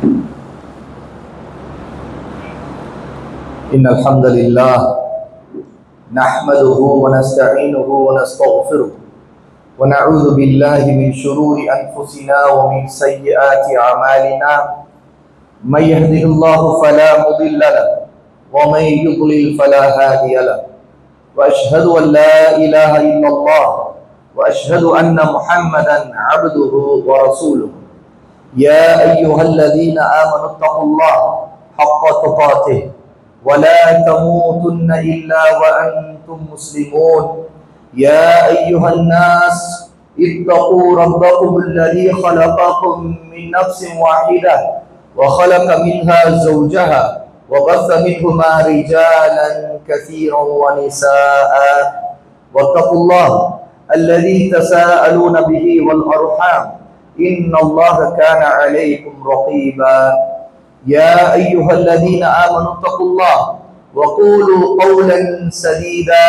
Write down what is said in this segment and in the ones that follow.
إن الحمد لله نحمده ونستعينه ونستغفره ونعوذ بالله من شرور أنفسنا ومن سيئات أعمالنا من يهده الله فلا مضل له ومن يضلل فلا هادي له وأشهد أن لا إله إلا الله وأشهد أن محمدا عبده ورسوله يا أيها الذين آمنوا اتقوا الله حق تقاته ولا تموتن إلا وأنتم مسلمون يا أيها الناس اتقوا ربكم الذي خلقكم من نفس واحدة وخلق منها زوجها وبث منهما رجالا كثيرا ونساء واتقوا الله الذي تساءلون به والأرحام إن الله كان عليكم رقيبا يا أيها الذين آمنوا اتقوا الله وقولوا قولا سديدا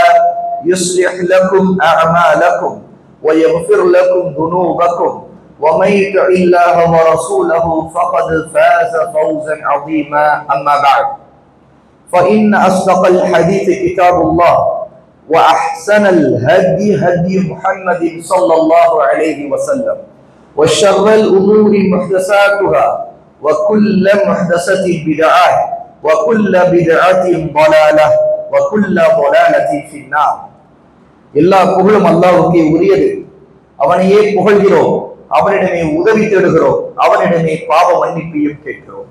يصلح لكم أعمالكم ويغفر لكم ذنوبكم ومن يطع الله ورسوله فقد فاز فوزا عظيما أما بعد فإن أصدق الحديث كتاب الله وأحسن الهدي هدي محمد صلى الله عليه وسلم وشر الأمور محدثاتها وكل محدثة بدعة وكل بدعة ضلالة وكل ضلالة في النار. எல்லா புகழும் அல்லாஹ்வுக்கே உரியது. அவனையே புகழ்கிறோம், அவனிடமே உதவி தேடுகிறோம், அவனிடமே பாவ மன்னிப்பையும் கேட்கிறோம்.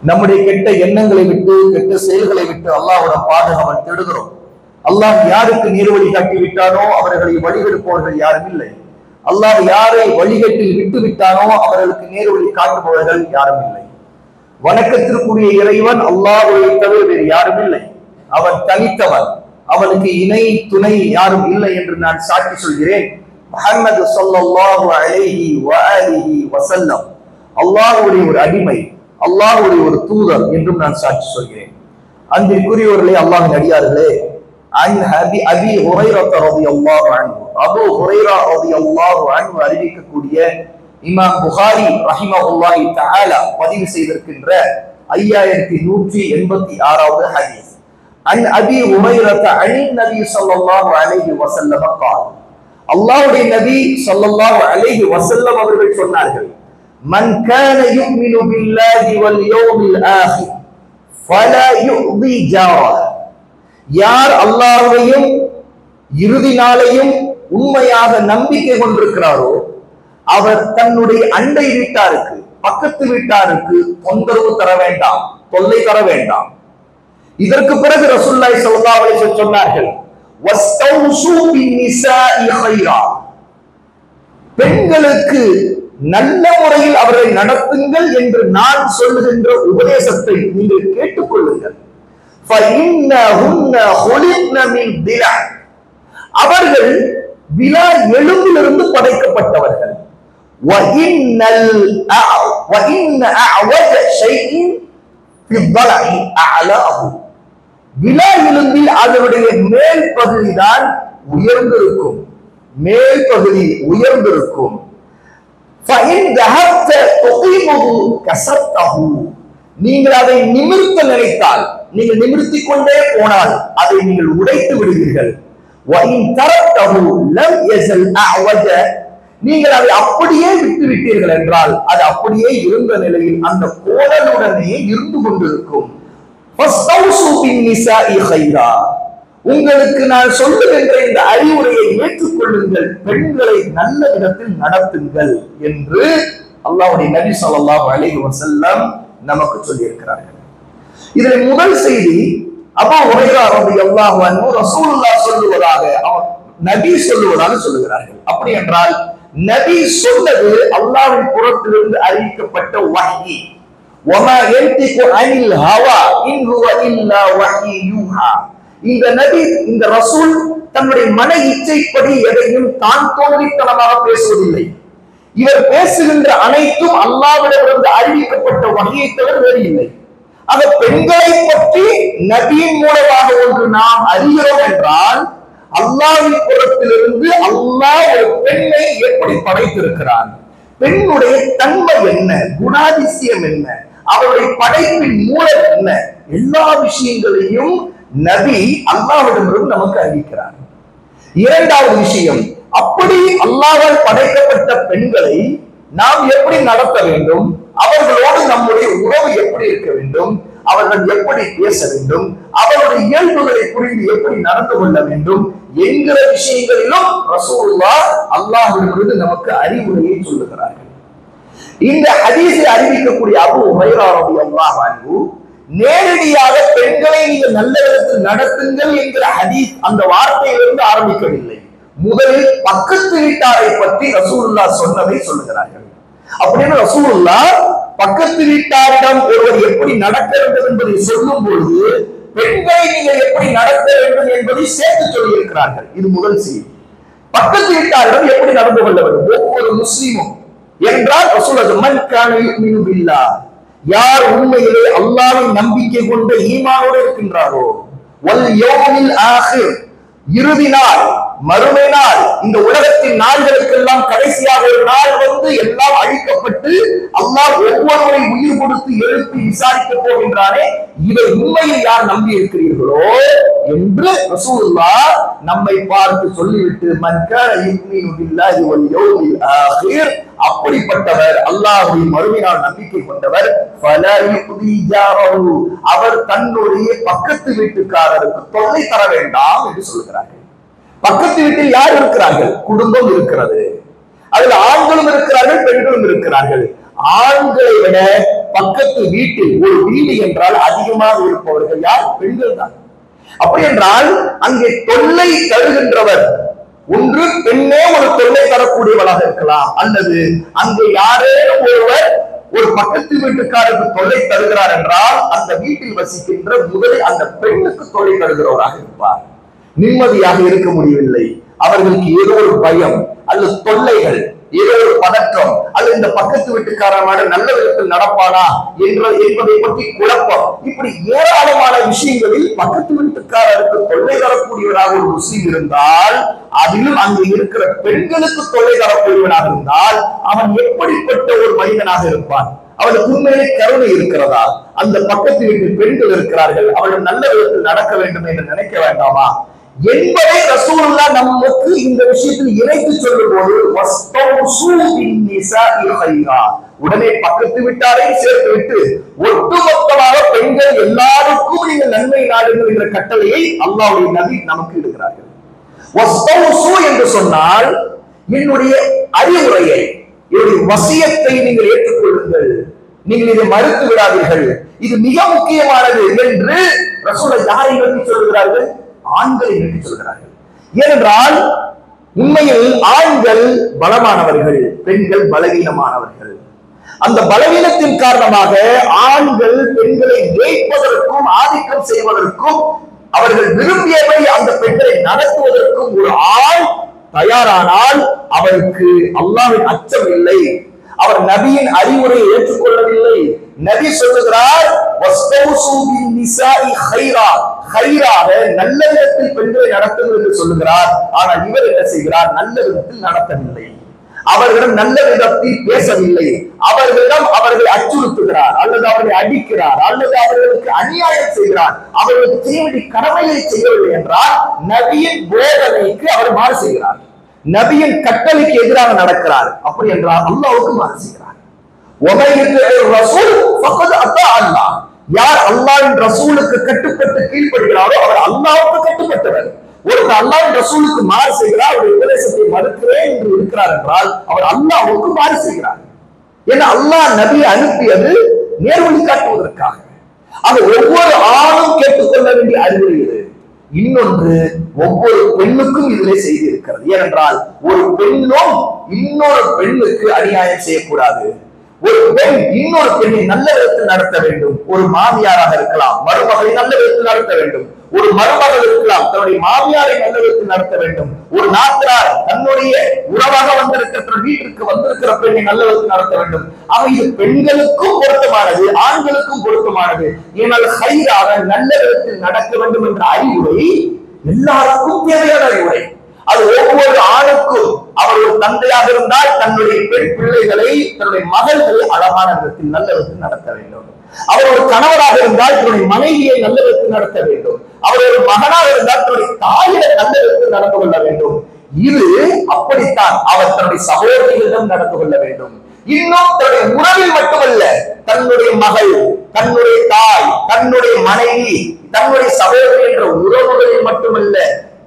நம்முடைய கெட்ட எண்ணங்களை விட்டு கெட்ட செயல்களை விட்டு அல்லாஹ்விடம் பாதுகாவல் தேடுகிறோம். அல்லாஹ் யாருக்கு நேர்வழி காட்டி விட்டானோ அவர்களை வழிகெடுப்பவர்கள் யாரும் இல்லை. அல்லாஹ் யாரை வழிகட்டில் விட்டு விட்டானோ அவர்களுக்கு நேர்வழி காட்டுபவர்கள் யாரும் இல்லை. வணக்கத்திற்குரிய இறைவன் அல்லாஹ்வை தவிர வேறு யாரும் இல்லை. அவன் தனித்தவன், அவனுக்கு இணை துணை யாரும் இல்லை என்று நான் சாட்சி சொல்கிறேன். முஹம்மது ஸல்லல்லாஹு அலைஹி வஆலிஹி வஸல்லம் அல்லாஹ்வுடைய ஒரு அடிமை, அல்லாஹ்வுடைய ஒரு தூதர் என்றும் நான் சாட்சி சொல்கிறேன். அன்பிற்குரியவர்களே, அல்லாஹ்வின் அடியார்களே, அன் அபி ஹுரைரா ரலியல்லாஹு அன்ஹு, அபூ ஹுரைரா ரலியல்லாஹு அன்ஹு அறிவிக்கக்கூடிய இமாம் புகாரி ரஹிமஹுல்லாஹி தஆலா பதிவு செய்திருக்கின்ற 5186வது ஹதீஸ். அன் அபி ஹுரைரா அன் நபி ஸல்லல்லாஹு அலைஹி வஸல்லம் قال, அல்லாஹ்வுடைய நபி ஸல்லல்லாஹு அலைஹி வஸல்லம் அவர்கள் சொன்னார்கள், மன் கான யுமினு பில்லாஹி வல் யௌமில் ஆகிர் ஃபலா யுதி ஜாரஹ, யார் அல்லாஹ்வையும் இறுதி நாளையும் உண்மையாக நம்பிக்கை கொண்டிருக்கிறாரோ அவர் தன்னுடைய அண்டை வீட்டாருக்கு, பக்கத்து வீட்டாருக்கு தொந்தரவு தர வேண்டாம், தொல்லை தர வேண்டாம். இதற்கு பிறகு ரசூலுல்லாஹி ஸல்லல்லாஹு அலைஹி வஸல்லம் சொன்னார்கள், வஸ்தௌசு பின்னிசாஇ கைரா, பெண்களுக்கு நல்ல முறையில் அவரை நடத்துங்கள் என்று நான் சொல்லுகின்ற உபதேசத்தை நீங்கள் கேட்டுக்கொள்ளுங்கள். அவர்கள் விலா எலும்பிலிருந்து படைக்கப்பட்டவர்கள். விலா எலும்பில் அதனுடைய மேல் பகுதிதான் உயர்ந்திருக்கும், மேல் பகுதி உயர்ந்திருக்கும். நீங்கள் அதை நிமிர்த்த நினைத்தால், நீங்கள் நிமிர்த்திக் கொண்டே போனால் அதை நீங்கள் உடைத்து விடுவீர்கள். நீங்கள் அதை அப்படியே விட்டு விட்டீர்கள் என்றால் அது அப்படியே இருந்த நிலையில் அந்த கோணலுடனே இருந்து கொண்டிருக்கும். உங்களுக்கு நான் சொல்லுகின்ற இந்த அறிவுரையை ஏற்றுக்கொள்ளுங்கள், பெண்களை நல்ல விதத்தில் நடத்துங்கள் என்று அல்லாஹ்வுடைய நபி ஸல்லல்லாஹு அலைஹி வஸல்லம் நமக்கு சொல்லி இருக்கிறார்கள். இதில் முதல் செய்தி, அபூ ஹுரைரா ரலியல்லாஹு அன்ஹு ரசூலுல்லாஹ் சொல்லுவதாக, நபி சொல்லுவதாக சொல்லுகிறார்கள். அப்படி என்றால் நபி சொன்னது அல்லாஹ்வின் புறத்திலிருந்து அறிவிக்கப்பட்ட வஹ்யி. வமா யன்திகு அனில் ஹவா இன் ஹுவ இல்லா வஹ்யி யூஹா. இந்த நபி, இந்த ரசூல் தன்னுடைய மன இச்சைப்படி எதையும் தான் தோன்றித்தனமாக பேசுவதில்லை. இவர் பேசுகின்ற அனைத்தும் அல்லாஹ்விடமிருந்து அறிவிக்கப்பட்ட வஹ்யை தவிர வேறு இல்லை. ஆக பெண்களை பற்றி நபியின் மூலமாக ஒன்று நாம் அறிகிறோம் என்றால் அல்லாஹ்வின் புறத்திலிருந்து அல்லாஹ் ஒரு பெண்ணை எப்படி படைத்திருக்கிறான், பெண்ணுடைய தன்மை என்ன, குணாதிசயம் என்ன, அவருடைய படைப்பின் மூலம் என்ன, எல்லா விஷயங்களையும் நபி அல்லாஹ்விடமிருந்து நமக்கு அறிவிக்கிறார். இரண்டாவது விஷயம், அப்படி அல்லாஹ்வால் படைக்கப்பட்ட பெண்களை நாம் எப்படி நடத்த வேண்டும், அவர்களோடு நம்முடைய உறவு எப்படி இருக்க வேண்டும், அவர்கள் எப்படி பேச வேண்டும், அவருடைய இயல்புகளை புரிந்து எப்படி நடந்து கொள்ள வேண்டும் என்கிற விஷயங்களிலும் ரசூலுல்லாஹ் அல்லாஹ்விடமிருந்து நமக்கு அறிவுரையை சொல்லுகிறார்கள். இந்த ஹதீஸை அறிவிக்கக்கூடிய அபூ ஹுரைரா ரலியல்லாஹு அன்ஹு நேரடியாக பெண்களை நீங்கள் நல்ல விதத்தில் நடத்துங்கள் என்கிற ஹதீஸ் அந்த வார்த்தையிலிருந்து ஆரம்பிக்கவில்லை. முதலில் பக்கத்து வீட்டாரை பற்றி ரசூலுல்லாஹ் சொன்னதை சொல்லுகிறார்கள். அப்படின்னு ரசூலுல்லாஹ் பக்கத்து வீட்டாரிடம் ஒருவர் எப்படி நடக்க வேண்டும் என்பதை சொல்லும் பொழுது பெண்களை நீங்கள் எப்படி நடத்த வேண்டும் என்பதை சேர்த்து சொல்லி இருக்கிறார்கள். இது முதல் செய்தி. பக்கத்து வீட்டாரிடம் எப்படி நடந்து கொள்ள வேண்டும் ஒவ்வொரு முஸ்லிமும் என்றால் ரசூலுல்லாஹ் மன் கான யுமினு பில்லாஹ், யார் உண்மையிலே அல்லாஹ்வை நம்பிக்கை கொண்ட ஈமானோடு இருக்கின்றாரோ, வல் யௌமில் ஆகிர், இறுதி நாள், மறுமை நாள், இந்த உலகத்தின் நாள்களுக்கெல்லாம் கடைசியாக ஒரு நாள் வந்து எல்லாம் அழிக்கப்பட்டு அல்லாஹ் ஒவ்வொருவரை உயிர் கொடுத்து எழுப்பி விசாரிக்க போகின்றானே, இதை உண்மையில் யார் நம்பி இருக்கிறீர்களோ என்று ரசூலுல்லாஹ் நம்மை பார்த்து சொல்லிவிட்டு மன் கான யுமினு பில்லாஹி வல் யௌமில் ஆகிர், அப்படிப்பட்டவர் அல்லாஹ்வை மறுமை நாள் நம்பிக்கை கொண்டவர் ஃபலா யுதி ஜாரஹு, அவர் தன்னுடைய பக்கத்து வீட்டுக்காரருக்கு தொல்லை தர வேண்டாம் என்று சொல்கிறார்கள். பக்கத்து வீட்டில் யார் இருக்கிறார்கள்? குடும்பம் இருக்கிறது. அதில் ஆண்களும் இருக்கிறார்கள், பெண்களும் இருக்கிறார்கள். ஆண்களை விட பக்கத்து வீட்டில் ஒரு வீடு என்றால் அதிகமாக இருப்பவர்கள் யார்? பெண்கள் தான். அப்படி என்றால் அங்கே தொல்லை தருகின்றவர் ஒன்று பெண்ணே ஒரு தொல்லை தரக்கூடியவளாக இருக்கலாம், அல்லது அங்கே யாரேனும் ஒருவர் ஒரு பக்கத்து வீட்டுக்காரருக்கு தொல்லை தருகிறார் என்றால் அந்த வீட்டில் வசிக்கின்ற முதலில் அந்த பெண்ணுக்கு தொல்லை தருகிறவராக இருப்பார். நிம்மதியாக இருக்க முடியவில்லை, அவர்களுக்கு ஏதோ ஒரு பயம் அல்லது தொல்லைகள், ஏதோ ஒரு பதற்றம், அல்லது இந்த பக்கத்து வீட்டுக்காரனோட நல்ல விதத்தில் நடப்பானா என்பதை பற்றி குழப்பம், இப்படி ஏராளமான விஷயங்களில் பக்கத்து வீட்டுக்காரருக்கு தொல்லை தரக்கூடியவராக ஒரு முஸ்லிம் இருந்தால், அதிலும் அங்கு இருக்கிற பெண்களுக்கு தொல்லை தரக்கூடியவனாக இருந்தால் அவன் எப்படிப்பட்ட ஒரு மனிதனாக இருப்பான்? அவனுக்கு உண்மையிலே கருணை இருக்கிறதா? அந்த பக்கத்து வீட்டில் பெண்கள் இருக்கிறார்கள், அவர்கள் நல்ல விதத்தில் நடக்க வேண்டும் என்று நினைக்க வேண்டாமா என்பதை ரசூலுல்லாஹ் நமக்கு இந்த விஷயத்தில் இணைத்து சொல்லும் போது உடனே பக்கத்து வீட்டாரை சேர்த்து விட்டு ஒட்டுமொத்தமாக பெண்கள் எல்லாருக்கும் நீங்கள் நன்மை நாடுங்கள் என்ற கட்டளையை அல்லாஹ்வுடைய நபி நமக்கு இடுகிறார்கள். என்று சொன்னால் என்னுடைய அறிவுரையை, என்னுடைய வசியத்தை நீங்கள் ஏற்றுக்கொள்ளுங்கள், நீங்கள் இதை மறுத்து விடாதீர்கள், இது மிக முக்கியமானது என்று ரசூலுல்லாஹ் யாரை நோக்கி சொல்கிறார்கள்? ஆண்களை நோக்கி சொல்கிறார்கள். ஏனென்றால் உண்மையில் ஆண்கள் பலமானவர்கள், பெண்கள் பலவீனமானவர்கள். அந்த பலவீனத்தின் காரணமாக ஆண்கள் பெண்களை ஏய்ப்பதற்கும் ஆதிக்கம் செய்வதற்கும் அவர்கள் விரும்பியபடி அந்த பெண்களை நடத்துவதற்கும் ஒரு ஆண் தயாரானால் அவருக்கு அல்லாஹ்வின் அச்சம் இல்லை, அவர் நபியின் அறிவுரையை ஏற்றுக்கொள்ளவில்லை. நபி சொல்லுகிறார் நல்ல விதத்தில் பெண்களை நடத்துங்கள் என்று சொல்லுகிறார். ஆனால் இவர் என்ன செய்கிறார்? நல்ல விதத்தில் நடத்தவில்லை, அவர்களிடம் நல்ல விதத்தில் பேசவில்லை, அவர்களிடம் அவர்களை அச்சுறுத்துகிறார், அல்லது அவர்களை அடிக்கிறார், அல்லது அவர்களுக்கு அநியாயம் செய்கிறார், அவர்களுக்கு செய்ய வேண்டிய கடமையை செய்யவில்லை என்றால் நபியின் போதனைக்கு அவர் மாறு செய்கிறார், நபியின் கட்டளைக்கு எதிராக நடக்கிறார். அப்படி என்றால் அல்லாஹ்வுக்கு மாறு செய்கிறார். யார் அல்லாஹ்வின் ரசூலுக்கு கட்டுப்பட்டு கீழ்ப்படுகிறாரோ அவர் அல்லாஹ்வுக்கு கட்டுப்பட்டவர். ஒருவர் அல்லாஹ்வின் ரசூலுக்கு மாறு செய்கிறார், அவருடைய உபதேசத்தை மறுக்கிறேன் என்று இருக்கிறார் என்றால் அவர் அல்லாஹ்வுக்கு மாறு செய்கிறார். ஏன்னா அல்லாஹ் நபியை அனுப்பியது நேர்வழி காட்டுவதற்காக. அது ஒவ்வொரு ஆணும் கேட்டுக்கொள்ள வேண்டிய அறிவுரை இது. இன்னொன்று, ஒவ்வொரு பெண்ணுக்கும் இதிலே செய்தி இருக்கிறது. ஏனென்றால் ஒரு பெண்ணும் இன்னொரு பெண்ணுக்கு அநியாயம் செய்யக்கூடாது. ஒரு பெண் இன்னொரு பெண்ணை நல்ல விதத்தில் நடத்த வேண்டும். ஒரு மாமியாராக இருக்கலாம், மருமகளை நல்ல விதத்தில் நடத்த வேண்டும். ஒரு மருமகள் இருக்கலாம், தன்னுடைய மாமியாரை நல்ல விதத்தில் நடத்த வேண்டும். ஒரு நாட்டார் தன்னுடைய உறவாக வந்திருக்கிற வீட்டிற்கு வந்திருக்கிற பெண்ணை நல்ல விதத்தில் நடத்த வேண்டும். அவை இது பெண்களுக்கும் பொருத்தமானது, ஆண்களுக்கும் பொருத்தமானது. ஏனால் ஹைராக நல்ல விதத்தில் நடக்க வேண்டும் என்ற அறிவுரை எல்லாருக்கும் தேவையான அறிவுரை. அது ஒவ்வொரு ஆணுக்கும் அவர் ஒரு தந்தையாக இருந்தால் தன்னுடைய பெண் பிள்ளைகளை தன்னுடைய மகள்களை அழகான விதத்தில் நல்ல விதத்தில் நடத்த வேண்டும். அவர் ஒரு கணவராக இருந்தால் தன்னுடைய மனைவியை நல்ல விதத்தில் நடத்த வேண்டும். அவர் ஒரு மகனாக இருந்தால் தன்னுடைய தாயை நல்ல விதத்தில் நடந்து கொள்ள வேண்டும். இது அப்படித்தான் அவர் தன்னுடைய சகோதரிகளிடம் நடந்து கொள்ள வேண்டும். இன்னும் தன்னுடைய உறவில் மட்டுமல்ல, தன்னுடைய மகள், தன்னுடைய தாய், தன்னுடைய மனைவி, தன்னுடைய சகோதரி என்ற உறவுகளில் மட்டுமல்ல,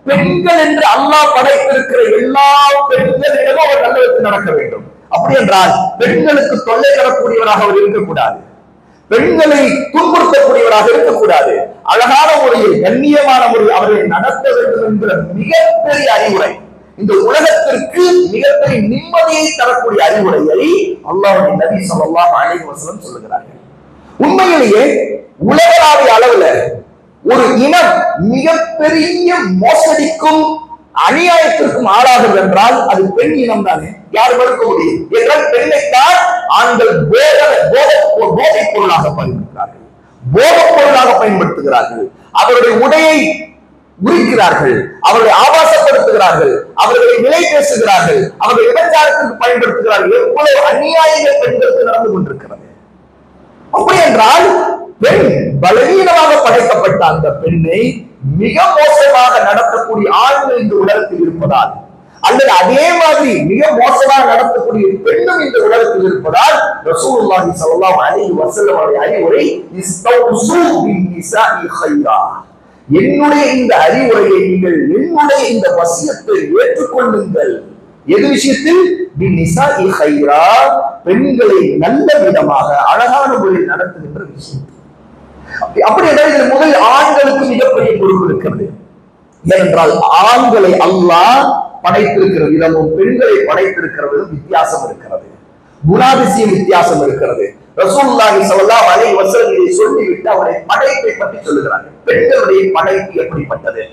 பெண்கள் என்று அல்லாஹ் படைத்திருக்கிற எல்லா பெண்களிடமும் அவர் நல்ல விதத்தில் நடக்க வேண்டும். அப்படி என்றால் பெண்களுக்கு தொல்லை தரக்கூடியவராக அவர் இருக்கக்கூடாது, பெண்களை துன்புறுத்தக்கூடியவராக இருக்கக்கூடாது. அழகான முறையில் கண்ணியமான முறையில் அவர்களை நடத்த வேண்டும் என்கிற மிகப்பெரிய அறிவுரை, இந்த உலகத்திற்கு மிகப்பெரிய நிம்மதியை தரக்கூடிய அறிவுரையை அல்லாஹ்வுடைய நபி ஸல்லல்லாஹு அலைஹி வஸல்லம் சொல்லுகிறார்கள். உண்மையிலேயே உலகளாவிய அளவுல ஒரு இனம் மிகப்பெரிய மோசடிக்கும் அநியாயத்திற்கும் ஆளாகும் என்றால் அது பெண் இனம் தானே. யார் மறுக்க முடியும்? என்றால் பெண்ணைத்தான் ஆண்கள் போதைப் பொருளாக பயன்படுத்துகிறார்கள், போதைப் பொருளாக பயன்படுத்துகிறார்கள். அவருடைய உடையை உரிக்கிறார்கள், அவர்களை ஆபாசப்படுத்துகிறார்கள், அவர்களை விலை பேசுகிறார்கள், அவர்களை விபச்சாரத்திற்கு பயன்படுத்துகிறார்கள். எவ்வளவு அநியாயங்கள் பெண்களுக்கு நடந்து கொண்டிருக்கிறது. அப்படி என்றால் பெண் பலவீனமாக படைக்கப்பட்ட அந்த பெண்ணை மிக மோசமாக நடத்தக்கூடிய ஆண்கள் இந்த உலகத்தில் இருப்பதால், அல்லது அதே மாதிரி மிக மோசமாக நடத்தக்கூடிய பெண்ணும் இந்த உலகத்தில் இருப்பதால் ரசூலுல்லாஹி ஸல்லல்லாஹு அலைஹி வஸல்லம் அவருடைய அறிவுரை இஸ்தௌசு பின்னிசாஇ கைரா. என்னுடைய இந்த அறிவுரையை நீங்கள், என்னுடைய இந்த வசியத்தை ஏற்றுக்கொள்ளுங்கள். எது விஷயத்தில்? பின்னிசாஇ கைரா, பெண்களை நல்ல விதமாக அழகான முறையில் நடத்துகின்ற விஷயம். அப்படி என்றால் முதல் ஆண்களுக்கு மிகப்பெரிய பொறுப்பு இருக்கிறது. ஏனென்றால் ஆண்களை அல்லாஹ் படைத்திருக்கிற விதமும் பெண்களை படைத்திருக்கிற விதம் வித்தியாசம் இருக்கிறது, குணாதிசயம் வித்தியாசம் இருக்கிறது. ரசூலுல்லாஹி ஸல்லல்லாஹு அலைஹி வஸல்லம் இதை சொல்லிவிட்டு அவருடைய படைப்பை பற்றி சொல்லுகிறார்கள். பெண்களுடைய படைப்பு எப்படிப்பட்டது?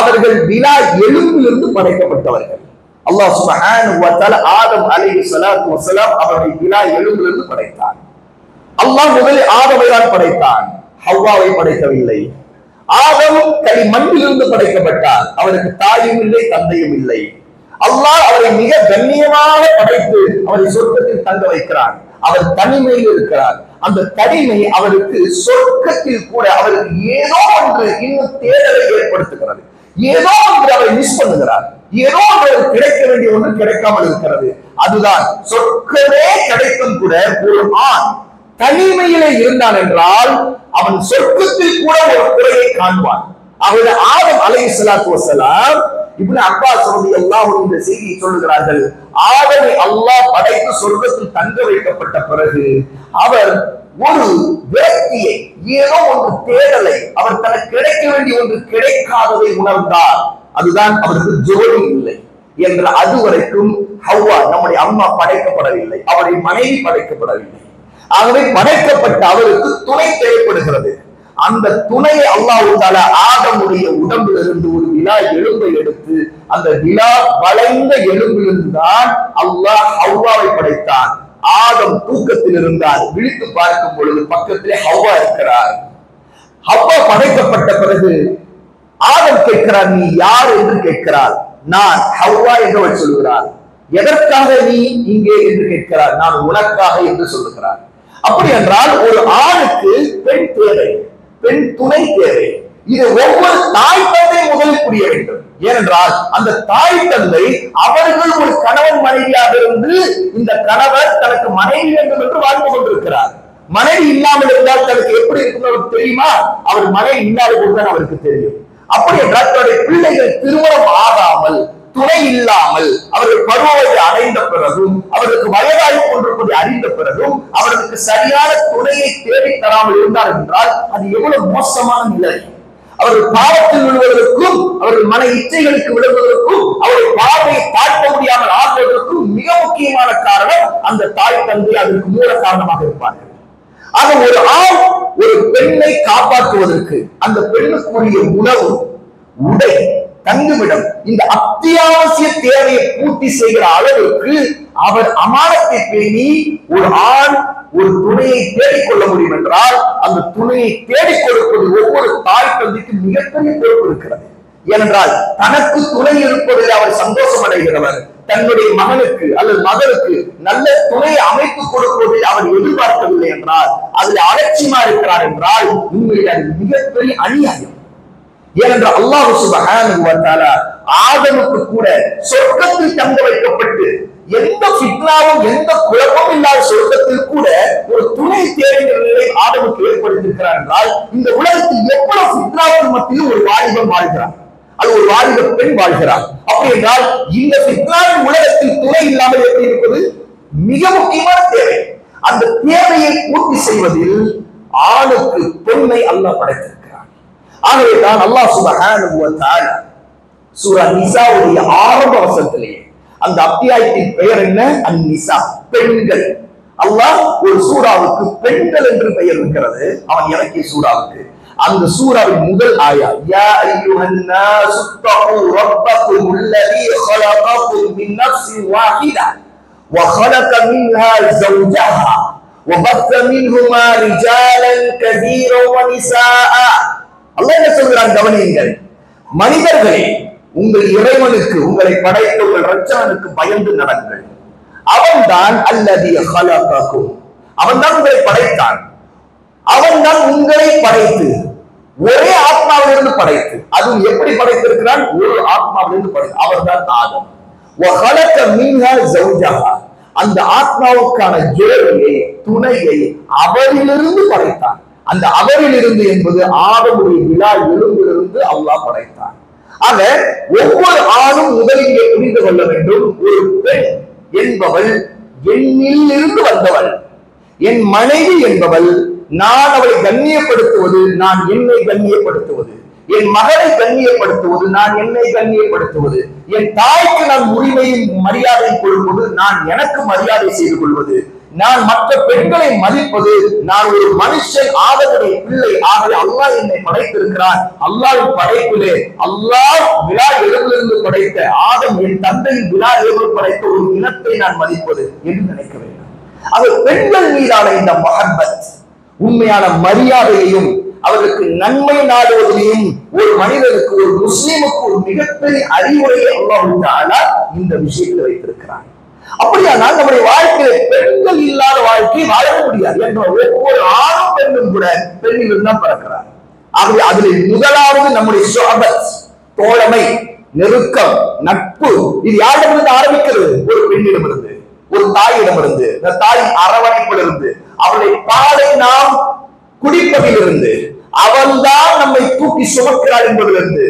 அவர்கள் விலா எலும்பிலிருந்து படைக்கப்பட்டவர்கள். அல்லாஹ் சுப்ஹானஹு வ தஆலா ஆதம் அலைஹிஸ்ஸலாத்து வஸலாம் அவரை விலா எலும்பிலிருந்து படைத்தார். அல்லாஹ் முதலில் ஆதமை தான் படைத்தான், ஹவ்வாவை படைக்கவில்லை. ஆதம் களிமண்ணிலிருந்து படைக்கப்பட்டார், அவருக்கு தாயும் இல்லை தந்தையும் இல்லை. அல்லாஹ் அவரை மிக கண்ணியமாக படைத்து அவரை சொர்க்கத்தில் தங்க வைக்கிறார். அவர் தனிமையில் இருக்கிறார். அந்த தனிமை அவருக்கு சொர்க்கத்தில் கூட அவருக்கு ஏதோ ஒன்று இன்னும் தேடலை ஏற்படுத்துகிறது, ஏதோ ஒன்று அவரை மிஸ் பண்ணுகிறார், ஏதோ ஒன்று கிடைக்க வேண்டிய ஒன்று கிடைக்காமல் இருக்கிறது. அதுதான் சொர்க்கமே கிடைக்கும் கூட ஒரு ஆண் தனிமையிலே இருந்தான் என்றால் அவன் சொர்க்கத்தில் கூட ஒரு குறையை காண்பான். ஆகவே ஆதம் அலைஹிஸ்ஸலாத்து வஸலாம் இப்னு அப்பாஸ் ரலியல்லாஹு அன்ஹு இந்த செய்தியை சொல்லுகிறார்கள். ஆதமை அல்லாஹ் படைத்து சொர்க்கத்தில் தங்க வைக்கப்பட்ட பிறகு அவர் ஒரு விரக்தியை, ஏதோ ஒன்று தேடலை, அவர் தனக்கு கிடைக்க வேண்டிய ஒன்று கிடைக்காததை உணர்ந்தார். அதுதான் அவருக்கு ஜோடி இல்லை என்ற அதுவரைக்கும் ஹவ்வா நம்முடைய அம்மா படைக்கப்படவில்லை, அவருடைய மனைவி படைக்கப்படவில்லை. ஆகவே படைக்கப்பட்ட அவருக்கு துணை தேவைப்படுகிறது. அந்த துணையை அல்லாஹ் தஆலா ஆதமுடைய உடம்பிலிருந்து ஒரு விலா எலும்பை எடுத்து அந்த விலா வளைந்த எலும்பிலிருந்து தான் அல்லாஹ் ஹவ்வாவை படைத்தான். ஆதம் தூக்கத்தில் இருந்தார், விழித்து பார்க்கும் பொழுது பக்கத்திலே ஹவ்வா இருக்கிறார். ஹவ்வா படைக்கப்பட்ட பிறகு ஆதம் கேட்கிறார், நீ யார் என்று கேட்கிறார். நான் ஹவ்வா என்று அவர் சொல்கிறார். எதற்காக நீ இங்கே என்று கேட்கிறார். நான் உனக்காக என்று சொல்லுகிறார். அப்படி என்றால் ஒரு ஆணுக்கு பெண் தேவை, பெண் துணை தேவை. இது ஒவ்வொரு தாய் தந்தை முதலில் புரிய வேண்டும். ஏனென்றால் அந்த தாய் தந்தை அவர்கள் ஒரு கணவன் மனைவியாக இருந்து இந்த கணவர் தனக்கு மனைவி வேண்டும் என்று வாழ்ந்து கொண்டிருக்கிறார். மனைவி இல்லாமல் இருந்தால் தனக்கு எப்படி இருக்கும் அவருக்கு தெரியுமா? அவர் மனைவி இல்லாத போதுதான் அவருக்கு தெரியும். அப்படி என்றால் தன்னுடைய பிள்ளைகள் திருமணம் ஆகாமல், துணை இல்லாமல், அவர்கள் பருவத்தை அடைந்த பிறகும், அவர்களுக்கு வயதாகி கொண்டிருப்பதை அறிந்த பிறகும் அவர்களுக்கு சரியான துணையை தேடி தராமல் இருந்தார் என்றால் அது எவ்வளவு மோசமான நிலை. அவர்கள் பாவத்தில் விழுவதற்கும், அவர்கள் மன இச்சைகளுக்கு விழுவதற்கும், அவர்கள் பார்வையை தாழ்த்த முடியாமல் ஆகுவதற்கும் மிக முக்கியமான காரணம் அந்த தாய் தந்தை அதற்கு மூல காரணமாக இருப்பார்கள். ஆக ஒரு ஆண் ஒரு பெண்ணை காப்பாற்றுவதற்கு அந்த பெண்ணுக்குரிய உணவு, உடை, தங்குமிடம், இந்த அத்தியாவசிய தேவையை பூர்த்தி செய்கிற அளவிற்கு அவர் அமானத்தை பேணி ஒரு ஆண் ஒரு துணையை தேடிக்கொள்ள முடியும் என்றால் அந்த துணையை தேடிக் கொடுப்பது ஒவ்வொரு தாய் தந்தைக்கு மிகப்பெரிய பொறுப்பு இருக்கிறது. ஏனென்றால் தனக்கு துணை இருப்பதில் அவர் சந்தோஷம் அடைகிறவர், தன்னுடைய மகனுக்கு அல்லது மகளுக்கு நல்ல துணையை அமைத்துக் கொடுப்பதில் அவர் எதிர்பார்க்கவில்லை என்றால், அதில் அலட்சியமா இருக்கிறார் என்றால் உண்மையில் அது மிகப்பெரிய அநியாயம். ஏனென்றால் அல்லாஹ் சுப்ஹானஹு வ தஆலா ஆதமுக்கு கூட சொர்க்கத்தில் தங்க வைக்கப்பட்டு எந்த ஃபித்னாவும் எந்த குழப்பமும் இல்லாத சொர்க்கத்தில் கூட ஒரு துணை தேடுகிற நிலை ஆதமுக்கு ஏற்படுத்தியிருக்கிறார் என்றால், இந்த உலகத்தில் எவ்வளவு ஃபித்னாவின் மத்தியில் ஒரு வாலிபன் வாழ்கிறார், அது ஒரு வாலிப பெண் வாழ்கிறார். அப்படி என்றால் இந்த ஃபித்னாவின் உலகத்தில் துணை இல்லாமல் எப்படி இருப்பது மிக முக்கியமான தேவை. அந்த தேவையை பூர்த்தி செய்வதில் ஆணுக்கு பெண்ணை அல்லாஹ் படைத்திருக்கிறார். ஆகவேதான் அல்லாஹ் சுப்ஹானஹு வ தஆலா சூரா நிசாவுடைய ஆரம்ப வசனத்திலேயே, அந்த அத்தியாயத்தின் பெயர் என்ன? அந்நிசா, பெண்கள். அல்லாஹ் ஒரு சூராவுக்கு பெண்கள் என்று பெயர் இருக்கிறது அவன் இறக்கிய சூராவுக்கு. அந்த சூராவின் முதல் ஆயா, யா அய்யுஹன் நாஸ் தகு ரப்பக்கும் அல்லதி خلقكم من نفس واحدة وخلق منها زوجها وبث منهما رجالا كثيرا ونساء. அல்லாஹ் என்ன சொல்கிறான் கவனியுங்கள், மனிதர்களே உங்கள் இறைவனுக்கு, உங்களை படைத்த உங்கள் இரட்சகனுக்கு பயந்து நடங்கள். அவன்தான் அல்லதி خلقكم, அவன்தான் உங்களை படைத்தான், அவன்தான் உங்களை படைத்து ஒரே ஆத்மாவிலிருந்து படைத்து, அதுவும் எப்படி படைத்திருக்கிறான்? ஒரு ஆத்மாவிலிருந்து படைத்து, அவர்தான் ஆதம். وخلق منها زوجها, அந்த ஆத்மாவுக்கான ஜோடியை, துணையை அவரிலிருந்து படைத்தான். அந்த அவரிலிருந்து என்பது ஆதமுடைய விலா எலும்பிலிருந்து அல்லாஹ் படைத்தான். ஆக ஒவ்வொரு ஆணும் முதலில் புரிந்து கொள்ள வேண்டும், ஒரு பெண் என்பவள் என்னில் இருந்து வந்தவள், என் மனைவி என்பவள் நான் அவளை கண்ணியப்படுத்துவது, நான் என்னை கண்ணியப்படுத்துவது, என் மகளை கண்ணியப்படுத்துவது, நான் என்னை கண்ணியப்படுத்துவது, என் தாய்க்கு நான் உரிமையும் மரியாதை கொடுப்பது, நான் எனக்கு மரியாதை செய்து கொள்வது, நான் மற்ற பெண்களை மதிப்பது, நான் ஒரு மனுஷன் ஆதமுடைய பிள்ளை. ஆகவே அல்லாஹ் என்னை படைத்திருக்கிறான், அல்லாஹ்வின் படைப்பிலே அல்லாஹ் விலா எலும்பிலிருந்து படைத்த ஆதம், என் தந்தையின் விலா எலும்பு படைத்த ஒரு இனத்தை நான் மதிப்பது என்று நினைக்க வேண்டும். அது பெண்கள் மீதான இந்த மஹப்பத், உண்மையான மரியாதையையும் அவருக்கு நன்மை நாடுவதையும் ஒரு மனிதனுக்கு, ஒரு முஸ்லிமுக்கு ஒரு மிகப்பெரிய அறிவுரையை அல்லாஹ் தஆலா இந்த விஷயத்தில் வைத்திருக்கிறார். அப்படியானால் நம்முடைய வாழ்க்கையில பெண்கள் இல்லாத வாழ்க்கை வாழ முடியாது. என்ற ஒவ்வொரு ஆணும் பெண்ணும் கூட பெண்ணிலிருந்து தான் பிறக்கிறார். ஆகவே அதில் முதலாவது நம்முடைய ஷஹபத், தோழமை, நெருக்கம், நட்பு, இது யாரிடமிருந்து ஆரம்பிக்கிறது? ஒரு பெண்ணிடமிருந்து, ஒரு தாயிடமிருந்து, இந்த தாயின் அரவணைப்பிலிருந்து, அவளை பாலை நாம் குடிப்பதிலிருந்து, அவள்தான் நம்மை தூக்கி சுமக்கிறாள் என்பதிலிருந்து,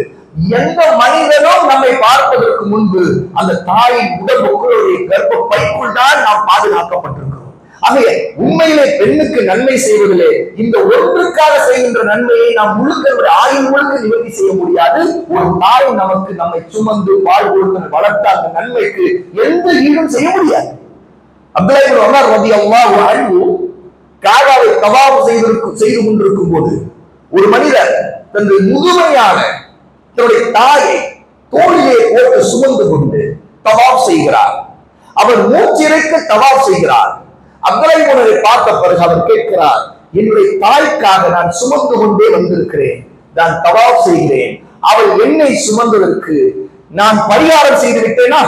எந்த மனிதனும் நம்மை பார்ப்பதற்கு முன்பு அந்த தாயின் உடம்புக்குள்ளுடைய கர்ப்ப பைக்குள் தான் நாம் பாதுகாக்கப்பட்டிருக்கிறோம். ஆகவே உண்மையிலே பெண்ணுக்கு நன்மை செய்வதிலே இந்த ஒன்றுக்காக செய்கின்ற நன்மையை நாம் முழுக்க ஆயுள் முழுக்க நிவர்த்தி செய்ய முடியாது. ஒரு தாய் நமக்கு நம்மை சுமந்து பால் கொடுத்து வளர்த்த அந்த நன்மைக்கு எந்த ஈடும் செய்ய முடியாது. அப்துல்லாஹ் இப்னு உமர் ரலியல்லாஹு அன்ஹு காபாவை தவாஃப் செய்து கொண்டிருக்கும் போது ஒரு மனிதர் தனது முதுமையான தன்னுடைய தாயை தோளிலே போட்டு சுமந்து கொண்டு தவாஃப் செய்கிறார். அவர் மூச்சிறைக்க தவாஃப் செய்கிறார். அப்துல்லாஹ் இப்னு உமரை பார்த்த பிறகு அவர் கேட்கிறார், என்னுடைய தாய்க்காக நான் சுமந்து கொண்டே வந்திருக்கிறேன், நான் தவாஃப் செய்கிறேன், அவள் என்னை சுமந்ததற்கு நான் பரிகாரம் செய்து விட்டேனா,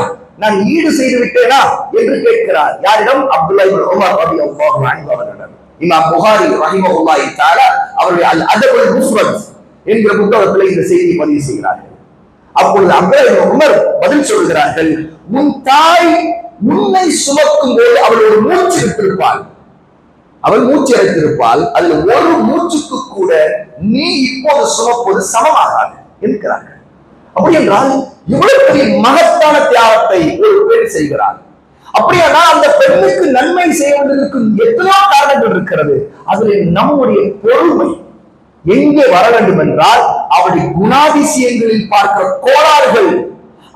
நான் ஈடு செய்து விட்டேனா என்று கேட்கிறார். யாரிடம்? அப்துல்லாஹ் இப்னு உமர் ரலியல்லாஹு அன்ஹு அவர்களிடம். இமாம் புகாரி ரஹிமஹுல்லாஹி தஆலா அவருடைய அல் அதபுல் முஃப்ரத் என்கிற புத்தகத்தில் இந்த செய்தியை பதிவு செய்கிறார்கள். அப்பொழுது அப்துல்லாஹ் இப்னு உமர் பதில் சொல்கிறார்கள், உன் தாய் உன்னை சுமக்கும் போது அவள் ஒரு மூச்சு எடுத்திருப்பாள், அவள் மூச்சு அடைத்திருப்பாள், அதில் ஒரு மூச்சுக்கு கூட நீ இப்போது சுமப்பது சமமாகாது என்கிறார்கள். அப்படி என்றால் இவ்வளவு பெரிய மகத்தான தியாகத்தை ஒரு பெண் செய்கிறார். அப்படியானால் அந்த பெண்ணுக்கு நன்மை செய்வதற்கு எத்தனையோ காரணங்கள் இருக்கிறது. அதில் நம்முடைய பொறுமை எங்கே வர வேண்டும் என்றால், அவளுடைய குணாதிசயங்களில் பார்க்கிற கோளாறுகள்,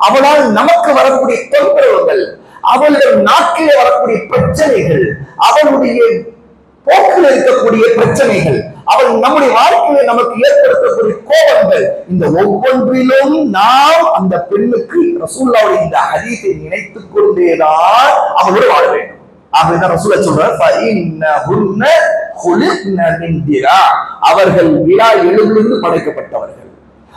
அவளால் நமக்கு வரக்கூடிய தொந்தரவுகள், அவளுடைய நாட்டிலே வரக்கூடிய பிரச்சனைகள், அவளுடைய போக்கில் இருக்கக்கூடிய பிரச்சனைகள், அவள் நம்முடைய வாழ்க்கையில நமக்கு ஏற்படுத்தக்கூடிய கோபங்கள், இந்த ஒவ்வொன்றிலும் நாம் அந்த பெண்ணுக்கு ரசூலுல்லாஹ்வுடைய இந்த ஹதீஸை நினைத்துக் கொண்டேதான் அவளோடு வாழ வேண்டும். ஆகவேதான் ரசூலுல்லாஹ் சொல்றார் அவர்கள் விலா எலும்பிலிருந்து படைக்கப்பட்டவர்கள்.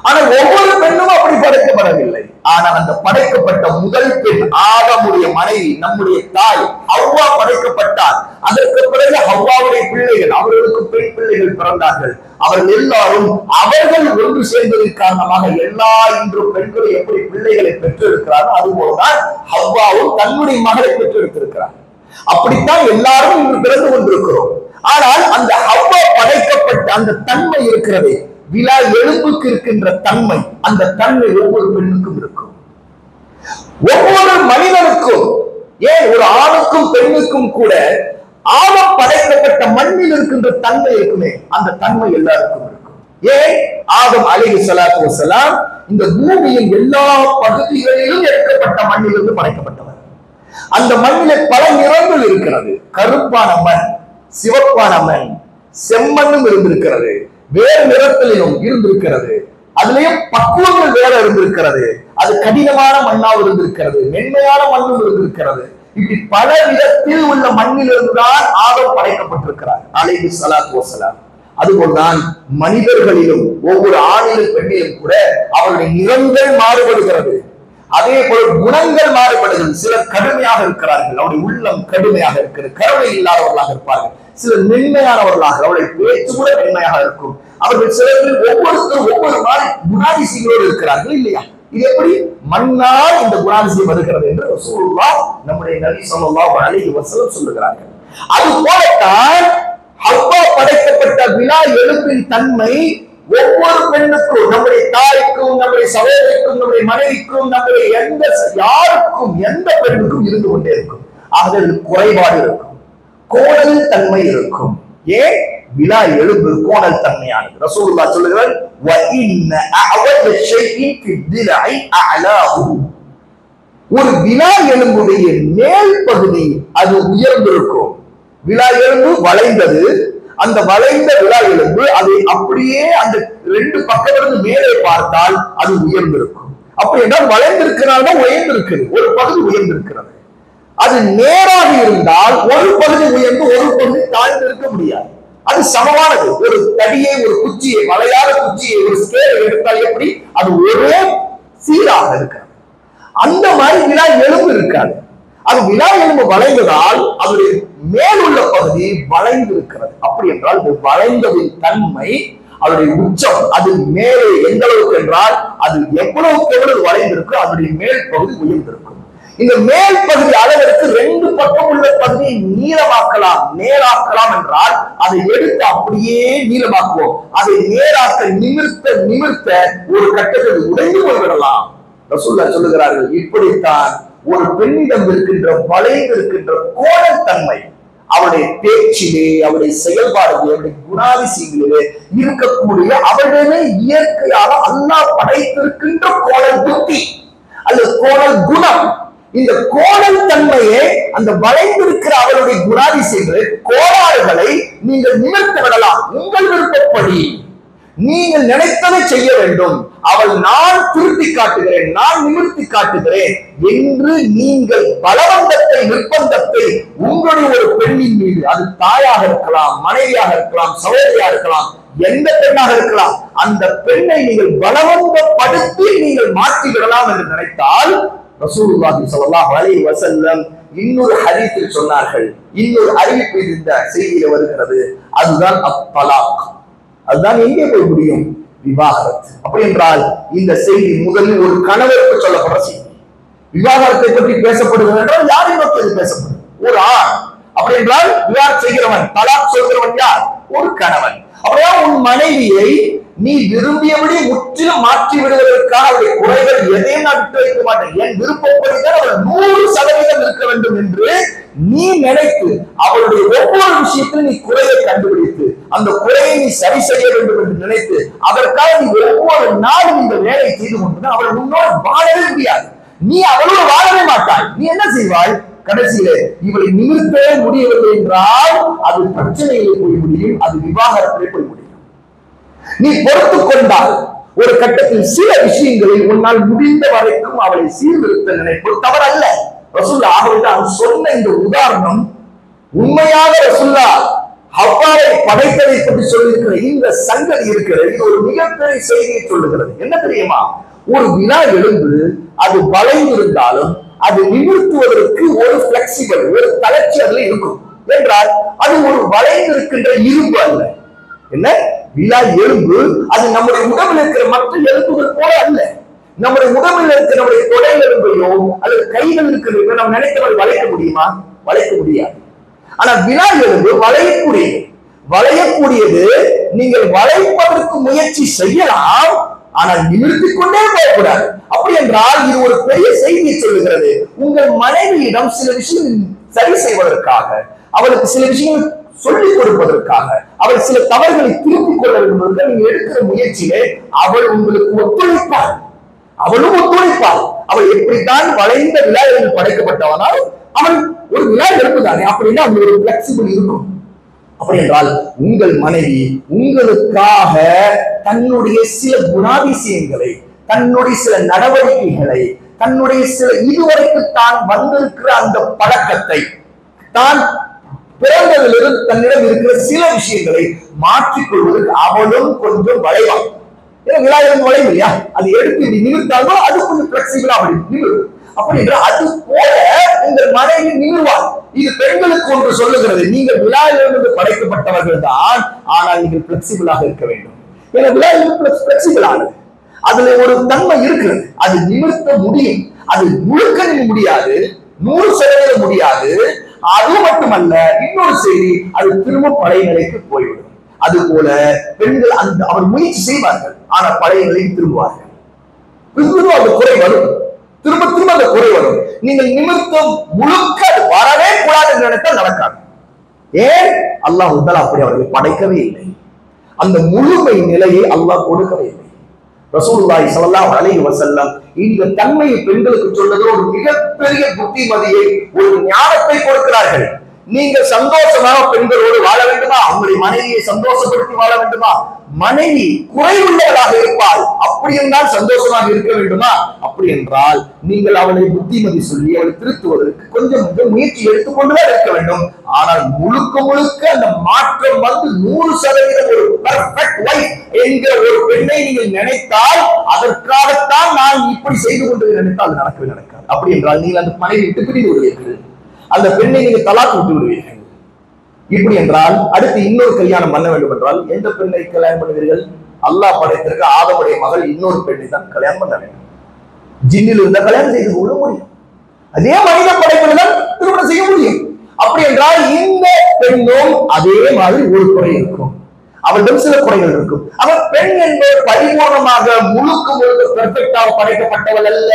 ஆனால் ஒவ்வொரு பெண்ணும் அப்படி படைக்கப்படவில்லை. ஆனால் அந்த படைக்கப்பட்ட முதல் பெண் ஆதமுடைய மனைவி நம்முடைய தாய் ஹவ்வா படைக்கப்பட்டார். அதற்கு பிறகு ஹவ்வாவுடைய பிள்ளைகள், அவர்களுக்கு பெண் பிள்ளைகள் பிறந்தார்கள். அவர்கள் எல்லாரும் அவர்கள் ஒன்று சேர்ந்ததன் காரணமாக எல்லா இன்று பெண்களும் எப்படி பிள்ளைகளை பெற்றெடுக்கிறார்கள் அதுபோலதான் ஹவ்வாவும் தன்னுடைய மகளை பெற்றெடுத்திருக்கிறார். அப்படித்தான் எல்லாரும் இன்று பிறந்து கொண்டிருக்கிறோம். ஆனால் அந்த ஹவ்வா படைக்கப்பட்ட அந்த தன்மை இருக்கிறதே, விலா எலும்புக்கு இருக்கின்ற தன்மை, அந்த தன்மை ஒவ்வொரு பெண்ணுக்கும் இருக்கும். ஒவ்வொரு மனிதனுக்கும், ஏன் ஒரு ஆணுக்கும் பெண்ணுக்கும் கூட ஆழம் படைக்கப்பட்ட மண்ணில் இருக்கின்ற தன்மை இருக்குமே, அந்த தன்மை எல்லாருக்கும் இருக்கும். ஏன் ஆதம் அலைஹிஸ்ஸலாத்து வஸ்ஸலாம் இந்த பூமியின் எல்லா பகுதிகளிலும் எடுக்கப்பட்ட மண்ணிலிருந்து படைக்கப்பட்டவர். அந்த மண்ணிலே பல நிறங்கள் இருக்கிறது. கருப்பான மண், சிவப்பான மண், செம்மண்ணும் இருந்திருக்கிறது, வேறு நிறத்திலும் இருந்திருக்கிறது. அதுலயும் பக்குவங்கள் வேற இருந்திருக்கிறது. அது கடினமான மண்ணாக இருந்திருக்கிறது, மென்மையான மண்ணும் இருந்திருக்கிறது. இப்படி பல விதத்தில் உள்ள மண்ணிலிருந்துதான் ஆதம் படைக்கப்பட்டிருக்கிறார் அலைஹிஸ்ஸலாத்து வஸ்ஸலாம். அதுபோல்தான் மனிதர்களிலும் ஒவ்வொரு ஆணிலும் பெண்ணிலும் கூட அவருடைய நிறங்கள் மாறுபடுகிறது. அதே போல குணங்கள் மாறுபடுகிறது. சிலர் கடுமையாக இருக்கிறார்கள், அவருடைய உள்ளம் கடுமையாக இருக்கிறது, கருணை இல்லாதவர்களாக இருப்பார்கள். சிலர் மென்மையானவர்களாக, அவருடைய பேச்சு கூட மென்மையாக இருக்கும். அவர்கள் சிலர்கள் ஒவ்வொருத்தரும் ஒவ்வொரு மாதிரி குணாதிசயங்களோடு இருக்கிறார்கள் இல்லையா? இது எப்படி மண்ணால் இந்த குணாதிசயம் வருகிறது என்று ரசூலுல்லாஹ் நம்முடைய நபி ஸல்லல்லாஹு அலைஹி வஸல்லம் சொல்லுகிறார்கள். அது போலத்தான் ஹவ்வா படைக்கப்பட்ட விலா எலும்பின் தன்மை ஒவ்வொரு பெண்ணுக்கும், நம்முடைய தாய்க்கும், நம்முடைய சகோதரிக்கும், நம்முடைய மனைவிக்கும், நம்முடைய யாருக்கும் எந்த பெண்ணுக்கும் இருந்து கொண்டே இருக்கும். ஆகவே குறைபாடு இருக்கும், கோணல் தன்மை இருக்கும். ஏன் விலா எலும்பு கோணல் தன்மையானது. ரசூலுல்லாஹ் சொல்லுகிறார், வ இன்ன அஅவஜ ஷைஇன் ஃபி திலஇ அஅலாஹு. ஒரு விலா எலும்புடைய மேல் பகுதி அது உயர்ந்திருக்கும். விலா எலும்பு வளைந்தது, அந்த வளைந்த விலா எலும்பு அதை அப்படியே அந்த ரெண்டு பக்கத்திலிருந்து மேலே பார்த்தால் அது உயர்ந்திருக்கும். அப்படி என்றால் வளைந்திருக்கிறால்தான் உயர்ந்திருக்கிறது, ஒரு பகுதி உயர்ந்திருக்கிறது. அது நேராக இருந்தால் ஒரு பகுதி உயர்ந்து ஒரு பகுதி தாழ்ந்து இருக்க முடியாது. அது சமமானது. ஒரு தடியை, ஒரு குச்சியை, வளையாத குச்சியை ஒரு ஸ்கேலை எடுத்தால் எப்படி அது ஒரே சீராக இருக்கிறது, அந்த மாதிரி விலா எலும்பு இருக்காது. அது விலா எலும்பு வளைந்ததால் அதனுடைய மேலுள்ள பகுதி வளைந்து இருக்கிறது. அப்படி என்றால் வளைந்ததின் தன்மை, அதனுடைய உச்சம், அது மேலே எந்த அளவுக்கு என்றால் அது எவ்வளவுக்கு எவ்வளவு வளைந்திருக்கோ அதனுடைய மேல் பகுதி உயர்ந்திருக்கும். இந்த மேல் பகுதி அளவிற்கு ரெண்டு பக்கம் உள்ள பகுதியை நீளமாக்கலாம், நேராக்கலாம் என்றால் அதை எடுத்து அப்படியே நீளமாக்குவோம். அதை நேராக்க நிமிர்த்த நிமிர்த்த ஒரு கட்டத்தில் உடைந்து போய்விடலாம். ரசூலுல்லாஹ் சொல்லுகிறார்கள், இப்படித்தான் ஒரு பெண்ணிடம் இருக்கின்ற வளைந்து இருக்கின்ற கோணத்தன்மை அவருடைய பேச்சிலே, அவருடைய செயல்பாடுகளே, அவருடைய குணாதிசயங்களிலே இருக்கக்கூடிய அவர்களே இயற்கையாக அல்லாஹ் படைத்திருக்கின்ற கோணல் புத்தி அல்லது கோணல் குணம். இந்த கோணல் தன்மையே அந்த வளைந்திருக்கிற அவருடைய குணாதிசயங்களை, கோளாறுகளை நீங்கள் நிமிர்த்த விடலாம். உங்கள் விருப்பப்படி நீங்கள் நினைத்ததை செய்ய வேண்டும். அவள் நான் திருத்தி காட்டுகிறேன், நான் நிமிர்த்தி காட்டுகிறேன் என்று நீங்கள் பலவந்தத்தை, நிர்பந்தத்தை உங்களுடைய ஒரு பெண்ணின் மீது, அது தாயாக இருக்கலாம், மனைவியாக இருக்கலாம், சகோதரியாக இருக்கலாம், எந்த பெண்ணாக இருக்கலாம், அந்த பெண்ணை நீங்கள் பலவந்தப்படுத்தி நீங்கள் மாற்றிவிடலாம் என்று நினைத்தால் ரசூலுல்லாஹி ஸல்லல்லாஹு அலைஹி வஸல்லம் இன்னொரு ஹதீஸில் சொன்னார்கள், இன்னொரு அறிவிப்பு இந்த செய்தியில வருகிறது, அதுதான் அத்தலாக். அதுதான் எங்கே போய் முடியும்? விவாகரத்து. அப்படி என்றால் இந்த செய்தி முதலில் ஒரு கணவருக்கு சொல்லப்படுற செய்தி. விவாகரத்தை பற்றி பேசப்படுகிறது என்றால் யாரை நோக்கி பேசப்படும்? ஒரு ஆண். அப்படி என்றால் விவாகரத்து செய்கிறவன், தலாக் சொல்கிறவன் யார்? ஒரு கணவன். அப்படியா உன் மனைவியை நீ விரும்பியபடி முற்றிலும் மாற்றி விடுவதற்காக அவருடைய குறைகள் எதையும் நான் விட்டு வைக்க மாட்டேன், என் விருப்பப்படிதான் அவள் 100% இருக்க வேண்டும் என்று நீ நினைத்து அவளுடைய ஒவ்வொரு விஷயத்திலும் நீ குறையை கண்டுபிடித்து அந்த குறையை நீ சரி செய்ய வேண்டும் என்று நினைத்து அதற்காக நீ ஒவ்வொரு நாளும் இந்த வேலை செய்து கொண்டு அவள் உன்னோடு வாழவே முடியாது. நீ அவளோடு வாழவே மாட்டாய். நீ என்ன செய்வாய்? கடைசியிலே இவளை நிமிர்த்தவே முடியவில்லை என்றால் அது பிரச்சனையிலே போய் முடியும், அது விவாகரத்திலே போய் முடியும். நீ பொறுத்து கொண்டால் ஒரு கட்டத்தில் சில விஷயங்களில் உன்னால் முடிந்த வரைக்கும் அவளை சீர்திருத்த நினைப்பது தவறல்ல. ரசூலுல்லாஹ் சொன்ன இந்த உதாரணம் உண்மையாக ரசூலுல்லாஹ் ஹவ்வாவை படைத்ததை பற்றி சொல்லியிருக்கிற இந்த சங்கதி இருக்கிறது. இது ஒரு மிகப்பெரிய செய்தியை சொல்லுகிறது. என்ன தெரியுமா? ஒரு வினா எலும்பு அது வளைந்திருந்தாலும் அது நிமிர்த்துவதற்கு ஒரு பிளெக்சிபிள், ஒரு தளர்ச்சி அதுல இருக்கும் என்றால் அது ஒரு வளைந்திருக்கின்ற இரும்பு அல்ல. என்ன வினா எலும்பு அது நம்முடைய உடம்பில் இருக்கிற மற்ற எலும்புகள் போல அல்ல. நம்முடைய உடம்பில் இருக்கிற நம்முடைய தொடை எலும்பையோ அல்லது கைகள் இருக்கிற நம்ம நினைத்தவரை வளைக்க முடியுமா? வளைக்க முடியாது. ஆனா வினா எலும்பு வளையக்கூடியது. நீங்கள் வளைப்பதற்கு முயற்சி செய்யலாம், ஆனால் நிமிர்த்திக் கொண்டே போகக்கூடாது. அப்படி என்றால் இது ஒரு பெரிய செய்தியை சொல்லுகிறது. உங்கள் மனைவியிடம் சில விஷயங்கள் சரி செய்வதற்காக, அவளுக்கு சில விஷயங்கள் சொல்லிக் கொடுப்பதற்காக, அவள் சில தவறுகளை திருப்பிக் கொள்ள வேண்டும் என்று நீங்க எடுக்கிற முயற்சியிலே அவள் உங்களுக்கு ஒத்துழைப்பாள். அவளும் ஒத்துழைப்பாள். அவள் எப்படித்தான் வளைந்த விழாவில் படைக்கப்பட்டவனால் அவள் ஒரு விழா எழுப்புதானே, அப்படின்னா அவள் ஒரு பிளெக்சிபிள் இருக்கும். அப்படி என்றால் உங்கள் மனைவி உங்களுக்காக தன்னுடைய சில குணாதிசயங்களை, தன்னுடைய சில நடவடிக்கைகளை, தன்னுடைய சில இதுவரைக்கும் தான் வந்திருக்கிற அந்த பழக்கத்தை, தான் பிறந்ததிலிருந்து தன்னிடம் இருக்கிற சில விஷயங்களை மாற்றிக்கொள்வதற்கு அவளும் கொஞ்சம் வளைவாள். ஏன்னா விழாவிலிருந்து வளைவு இல்லையா? அது எடுத்து இப்படி நிமிர்த்தாலும் அது கொஞ்சம் பிளெக்சிபிளா அப்படி நிமிரும். அப்படி என்றால் அது போல உங்கள் மனைவி நிமிர்வாள். இது பெண்களுக்கு ஒன்று சொல்லுகிறது. நீங்கள் விழாவிலிருந்து படைக்கப்பட்டவர்கள் தான், ஆனால் நீங்கள் பிளெக்சிபிளாக இருக்க வேண்டும். ஏன்னா விழாவிலிருந்து பிளெக்சிபிள் ஆனது, அதுல ஒரு தன்மை இருக்கிறது. அது நிமிர்த்த முடியும். அது முழுக்க முடியாது, 100% முடியாது. அது மட்டுமல்ல, இன்னொரு செய்தி, அது திரும்ப பழைய நிலைக்கு போய்விடும். அது போல பெண்கள் அந்த அவர் முயற்சி செய்வார்கள், ஆனால் பழைய நிலைக்கு திரும்புவார்கள். அந்த குறை வரும், திரும்ப திரும்ப அந்த குறை வரும். நீங்கள் நிமிர்த்தம் முழுக்க அது வரவே கூடாது என்று நினைத்தால் நடக்காது. ஏன்? அல்லாஹ் அப்படி அவர்களை படைக்கவே இல்லை. அந்த முழுமை நிலையை அல்லாஹ் கொடுக்கவே இல்லை. ரசூலுல்லாஹி ஸல்லல்லாஹு அலைஹி வஸல்லம் இந்த தன்மையை பெண்களுக்கு சொன்னது ஒரு மிகப்பெரிய புத்திமதியை, ஒரு ஞானத்தை கொடுக்கிறார்கள். நீங்க சந்தோஷமாக பெண்களோடு வாழ வேண்டுமா? உங்களுடைய மனைவியை சந்தோஷப்படுத்தி வாழ வேண்டுமா? மனைவி குறைவுள்ளவளாக இருப்பாள், அப்படி என்றால் சந்தோஷமாக இருக்க வேண்டுமா? அப்படி என்றால் நீங்கள் அவளை புத்திமதி சொல்லி அவளை திருத்துவதற்கு கொஞ்சம் முயற்சி எடுத்துக்கொண்டுதான் இருக்க வேண்டும். ஆனால் முழுக்க முழுக்க அந்த மாற்றம் வந்து 100% ஒரு பெர்ஃபெக்ட் லைஃப் என்கிற ஒரு பெண்ணை நீங்கள் நினைத்தால், அதற்காகத்தான் நான் இப்படி செய்து கொண்டு நினைத்தால் அது நடக்கவே நடக்காது. அப்படி என்றால் நீங்கள் அந்த மனைவி விட்டு பிரிந்து விடுவீர்கள், அந்த பெண்ணை நீங்கள் தலாக் விட்டு விடுவீர்கள். இப்படி என்றால் அடுத்து இன்னொரு கல்யாணம் பண்ண வேண்டும் என்றால் எந்த பெண்ணை கல்யாணம் பண்ணுவீர்கள்? அல்லாஹ் படைத்திருக்க ஆதமுடைய மகள் இன்னொரு பெண்ணை தான் கல்யாணம் பண்ண வேண்டும். ஜின்னில் இருந்த கல்யாணம் செய்து கொள்ள முடியும், அதே மனித படைப்புடன் திருமணம் செய்ய முடியும். அப்படி என்றால் இந்த பெண்ணும் அதே மாதிரி ஒரு குறை இருக்கும், அவளிடம் சில குறைகள் இருக்கும். அவள் பெண் என்பது பரிபூர்ணமாக முழுக்க முழுக்க பெர்ஃபெக்டாக படைக்கப்பட்டவள் அல்ல.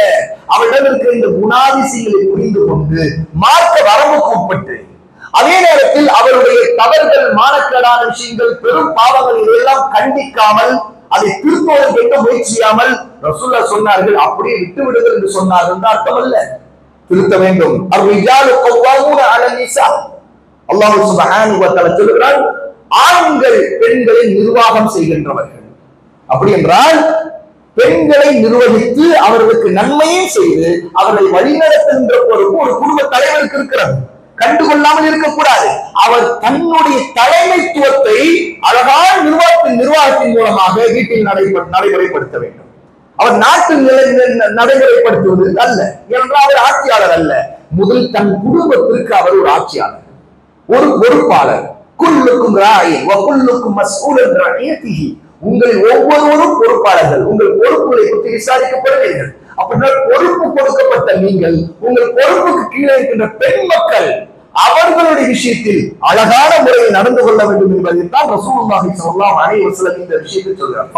அவளிடம் இருக்கிற இந்த குணாதிசயங்களை புரிந்து கொண்டு மார்க்க வரம்புக்கு உட்பட்டு, அதே நேரத்தில் அவருடைய தவறுகள், மானக்கேடான விஷயங்கள், பெரும் பாவங்கள் இதையெல்லாம் கண்டிக்காமல் அதை திருத்துவதற்கு எந்த முயற்சியாமல் ரசூலுல்லாஹ் சொன்னார்கள். அப்படியே விட்டு விடுங்கள் என்று சொன்னார்கள் அர்த்தம் அல்ல, திருத்த வேண்டும். அர்-ரிஜாலு கவ்வாமூன அலன் நிஸா. அல்லாஹ் சுப்ஹானஹு வ தஆலா சொல்கிறார், ஆண்கள் பெண்களை நிர்வாகம் செய்கின்றவர்கள். அப்படி என்றால் பெண்களை நிர்வகித்து அவர்களுக்கு நன்மையை செய்து அவர்களை வழிநடத்துகின்ற பொறுப்பு ஒரு குடும்ப தலைவருக்கு இருக்கிறது. கண்டுகொள்ளாமல் இருக்கக்கூடாது. அவர் தன்னுடைய தலைமைத்துவத்தை அழகான நிர்வாகத்தின் மூலமாக வீட்டில் நடைமுறைப்படுத்த வேண்டும். அவர் நாட்டில் நடைமுறைப்படுத்துவது அல்ல, என்றால் அவர் ஆட்சியாளர் அல்ல. முதல் தன் குடும்பத்திற்கு அவர் ஒரு ஆட்சியாளர், ஒரு பொறுப்பாளர். குல்லுக்கும் ராயின் வ குல்லுக்கும் மஸ்ஊலன் ரஅய்யதிஹி. உங்களில் ஒவ்வொருவரும் பொறுப்பாளர்கள், உங்கள் பொறுப்புகளை பற்றி விசாரிக்கப்படுவீர்கள். அப்படின்னா பொறுப்பு கொடுக்கப்பட்ட நீங்கள் உங்கள் பொறுப்புக்கு கீழே இருக்கின்ற பெண் மக்கள் அவர்களுடைய விஷயத்தில் அழகான முறையில் நடந்து கொள்ள வேண்டும் என்பதில் தான் ரசூலுல்லாஹி ஸல்லல்லாஹு அலைஹி வஸல்லம் இந்த விஷயத்தை சொல்கிறார்.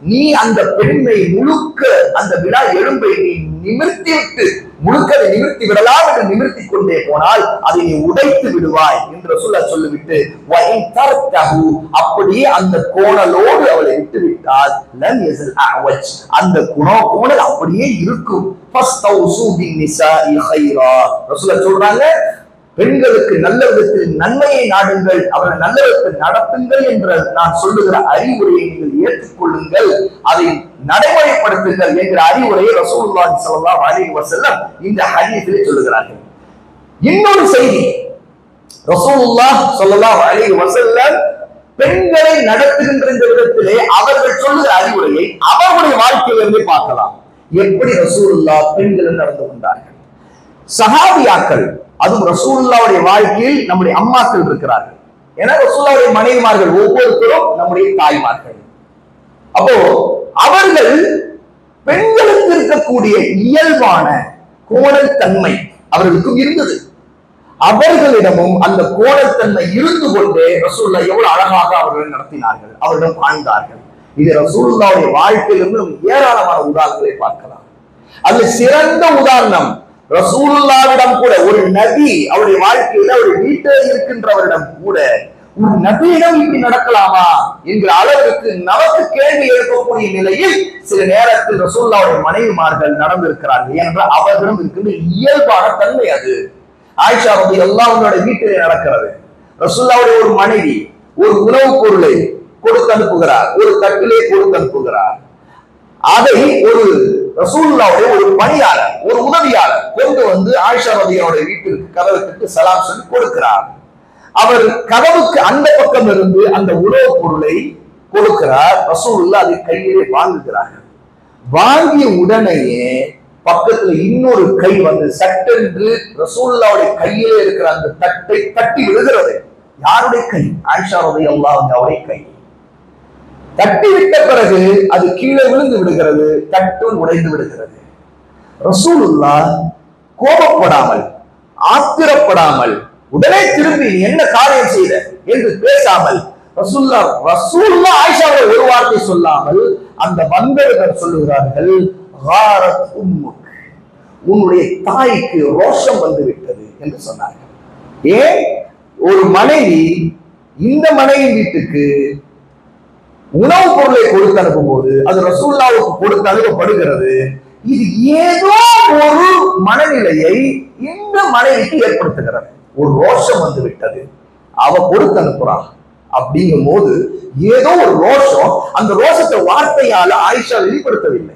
நீ அந்த பெண்ணை முழுக்க அந்த விழா எலும்பை நீ நிமிர்த்திவிட்டு முழுக்க நிமிர்த்தி விடலாம் என்று நிமிர்த்தி கொண்டே போனால் அதை நீ உடைத்து விடுவாய் என்று ரசூலுல்லாஹ் சொல்லிவிட்டு அப்படியே அந்த கோணலோடு அவளை விட்டு விட்டால் அந்த கோணல் அப்படியே இருக்கும். சொல்றாங்க, பெண்களுக்கு நல்ல விதத்தில் நன்மையை நாடுங்கள், அவர்கள் நல்ல விதத்தில் நடத்துங்கள் என்ற நான் சொல்லுகிற அறிவுரையை நீங்கள் ஏற்றுக்கொள்ளுங்கள், அதை நடைமுறைப்படுத்துங்கள் என்கிற அறிவுரையை ரசூலுல்லாஹி ஸல்லல்லாஹு அலைஹி வஸல்லம் இந்த ஹதீஸிலே சொல்லுகிறார்கள். இன்னொரு செய்தி, ரசூலுல்லாஹ் ஸல்லல்லாஹு அலைஹி வஸல்லம் பெண்களை நடத்துகின்ற இந்த விதத்திலே அவர்கள் சொல்லுகிற அறிவுரையை அவர்களுடைய வாழ்க்கையிலிருந்து பார்க்கலாம். எப்படி ரசூலுல்லாஹ் பெண்கள் நடந்து கொண்டார்கள். சஹாபியாக்கள், அதுவும் ரசூலுல்லாஹ்வுடைய வாழ்க்கையில் நம்முடைய அம்மாக்கள் இருக்கிறார்கள். ஏன்னா ரசூலுல்லாஹ்வுடைய மனைவிமார்கள் ஒவ்வொருத்தரும் நம்முடைய தாய்மார்கள். அப்போ அவர்கள் பெண்களுக்கு இருக்கக்கூடிய இயல்பான கோணத்தன்மை அவர்களுக்கும் இருந்தது. அவர்களிடமும் அந்த கோணத்தன்மை இருந்து கொண்டே ரசூலுல்லாஹ் எவ்வளவு அழகாக அவர்கள் நடத்தினார்கள், அவரிடம் வாழ்ந்தார்கள். இது ரசூலுல்லாஹ்வுடைய வாழ்க்கையிலிருந்து ஏராளமான உதாரணங்களை பார்க்கலாம். அது சிறந்த உதாரணம். ரசூலுல்லாஹ்விடம் கூட ஒரு நபி அவருடைய வாழ்க்கையில ஒரு வீட்டில் இருக்கின்றவரிடம் கூட ஒரு நபியிடம் இப்படி நடக்கலாமா என்கிற அளவிற்கு நமக்கு கேள்வி எழுப்பக்கூடிய நிலையில் சில நேரத்தில் ரசூலுல்லாஹ்வுடைய மனைவிமார்கள் நடந்திருக்கிறார்கள். ஏனென்றால் அவர்களிடம் இருக்கின்ற இயல்பான தன்மை அது. ஆயிஷா ரலியல்லாஹு அன்ஹா வீட்டிலே நடக்கிறது. ரசூலுல்லாஹ்வுடைய ஒரு மனைவி ஒரு உணவுப் பொருளை கொடுத்து அனுப்புகிறார், ஒரு தட்டிலே கொடுத்து அனுப்புகிறார். அதை ஒரு ரசூலுல்லாஹ்வுடைய ஒரு பணியாளர், ஒரு உதவியாளர் கொண்டு வந்து ஆயிஷா ரலியல்லாஹு வீட்டிற்கு கதவுக்கு சலாம் சொல்லி கொடுக்கிறார். அவர் கதவுக்கு அந்த பக்கம் இருந்து அந்த உணவுப் பொருளை கொடுக்கிறார். ரசூலுல்லாஹ் அதை கையிலே வாங்குகிறார்கள். வாங்கிய உடனேயே பக்கத்துல இன்னொரு கை வந்து சட்டென்று ரசூலுல்லாஹ்வுடைய கையிலே இருக்கிற அந்த தட்டை தட்டி விடுகிறது. யாருடைய கை? ஆயிஷா ரலியல்லாஹு அன்ஹாவுடைய கை. தட்டி விட்ட பிறகு அது கீழே விழுந்து விடுகிறது, தட்டும் உடைந்து விடுகிறது. ரசூலுல்லாஹ் கோபப்படாமல், ஆத்திரப்படாமல், உடனே திரும்பி என்ன காரியம் செய்த என்று பேசாமல் ரசூலுல்லாஹ் ஆயிஷாவை ஒரு வார்த்தை சொல்லாமல் அந்த வந்தவர்கள் சொல்லுகிறார்கள், உன்னுடைய தாய்க்கு ரோஷம் வந்து விட்டது என்று சொன்னார்கள். ஏன்? ஒரு மனைவி இந்த மனைவி வீட்டுக்கு உணவுப் பொருளை கொடுத்து அனுப்பும் போது அது ரசூலுல்லாஹ்வுக்கு கொடுத்து அனுப்பப்படுகிறது. இது ஏதோ ஒரு மனநிலையை இந்த மனைவிக்கு ஏற்படுத்துகிறது. ஒரு ரோஷம் வந்து விட்டது, அவ கொடுத்து அனுப்புறா அப்படிங்கும் போது ஏதோ ஒரு ரோஷம். அந்த ரோஷத்தை வார்த்தையால ஆயிஷா வெளிப்படுத்தவில்லை.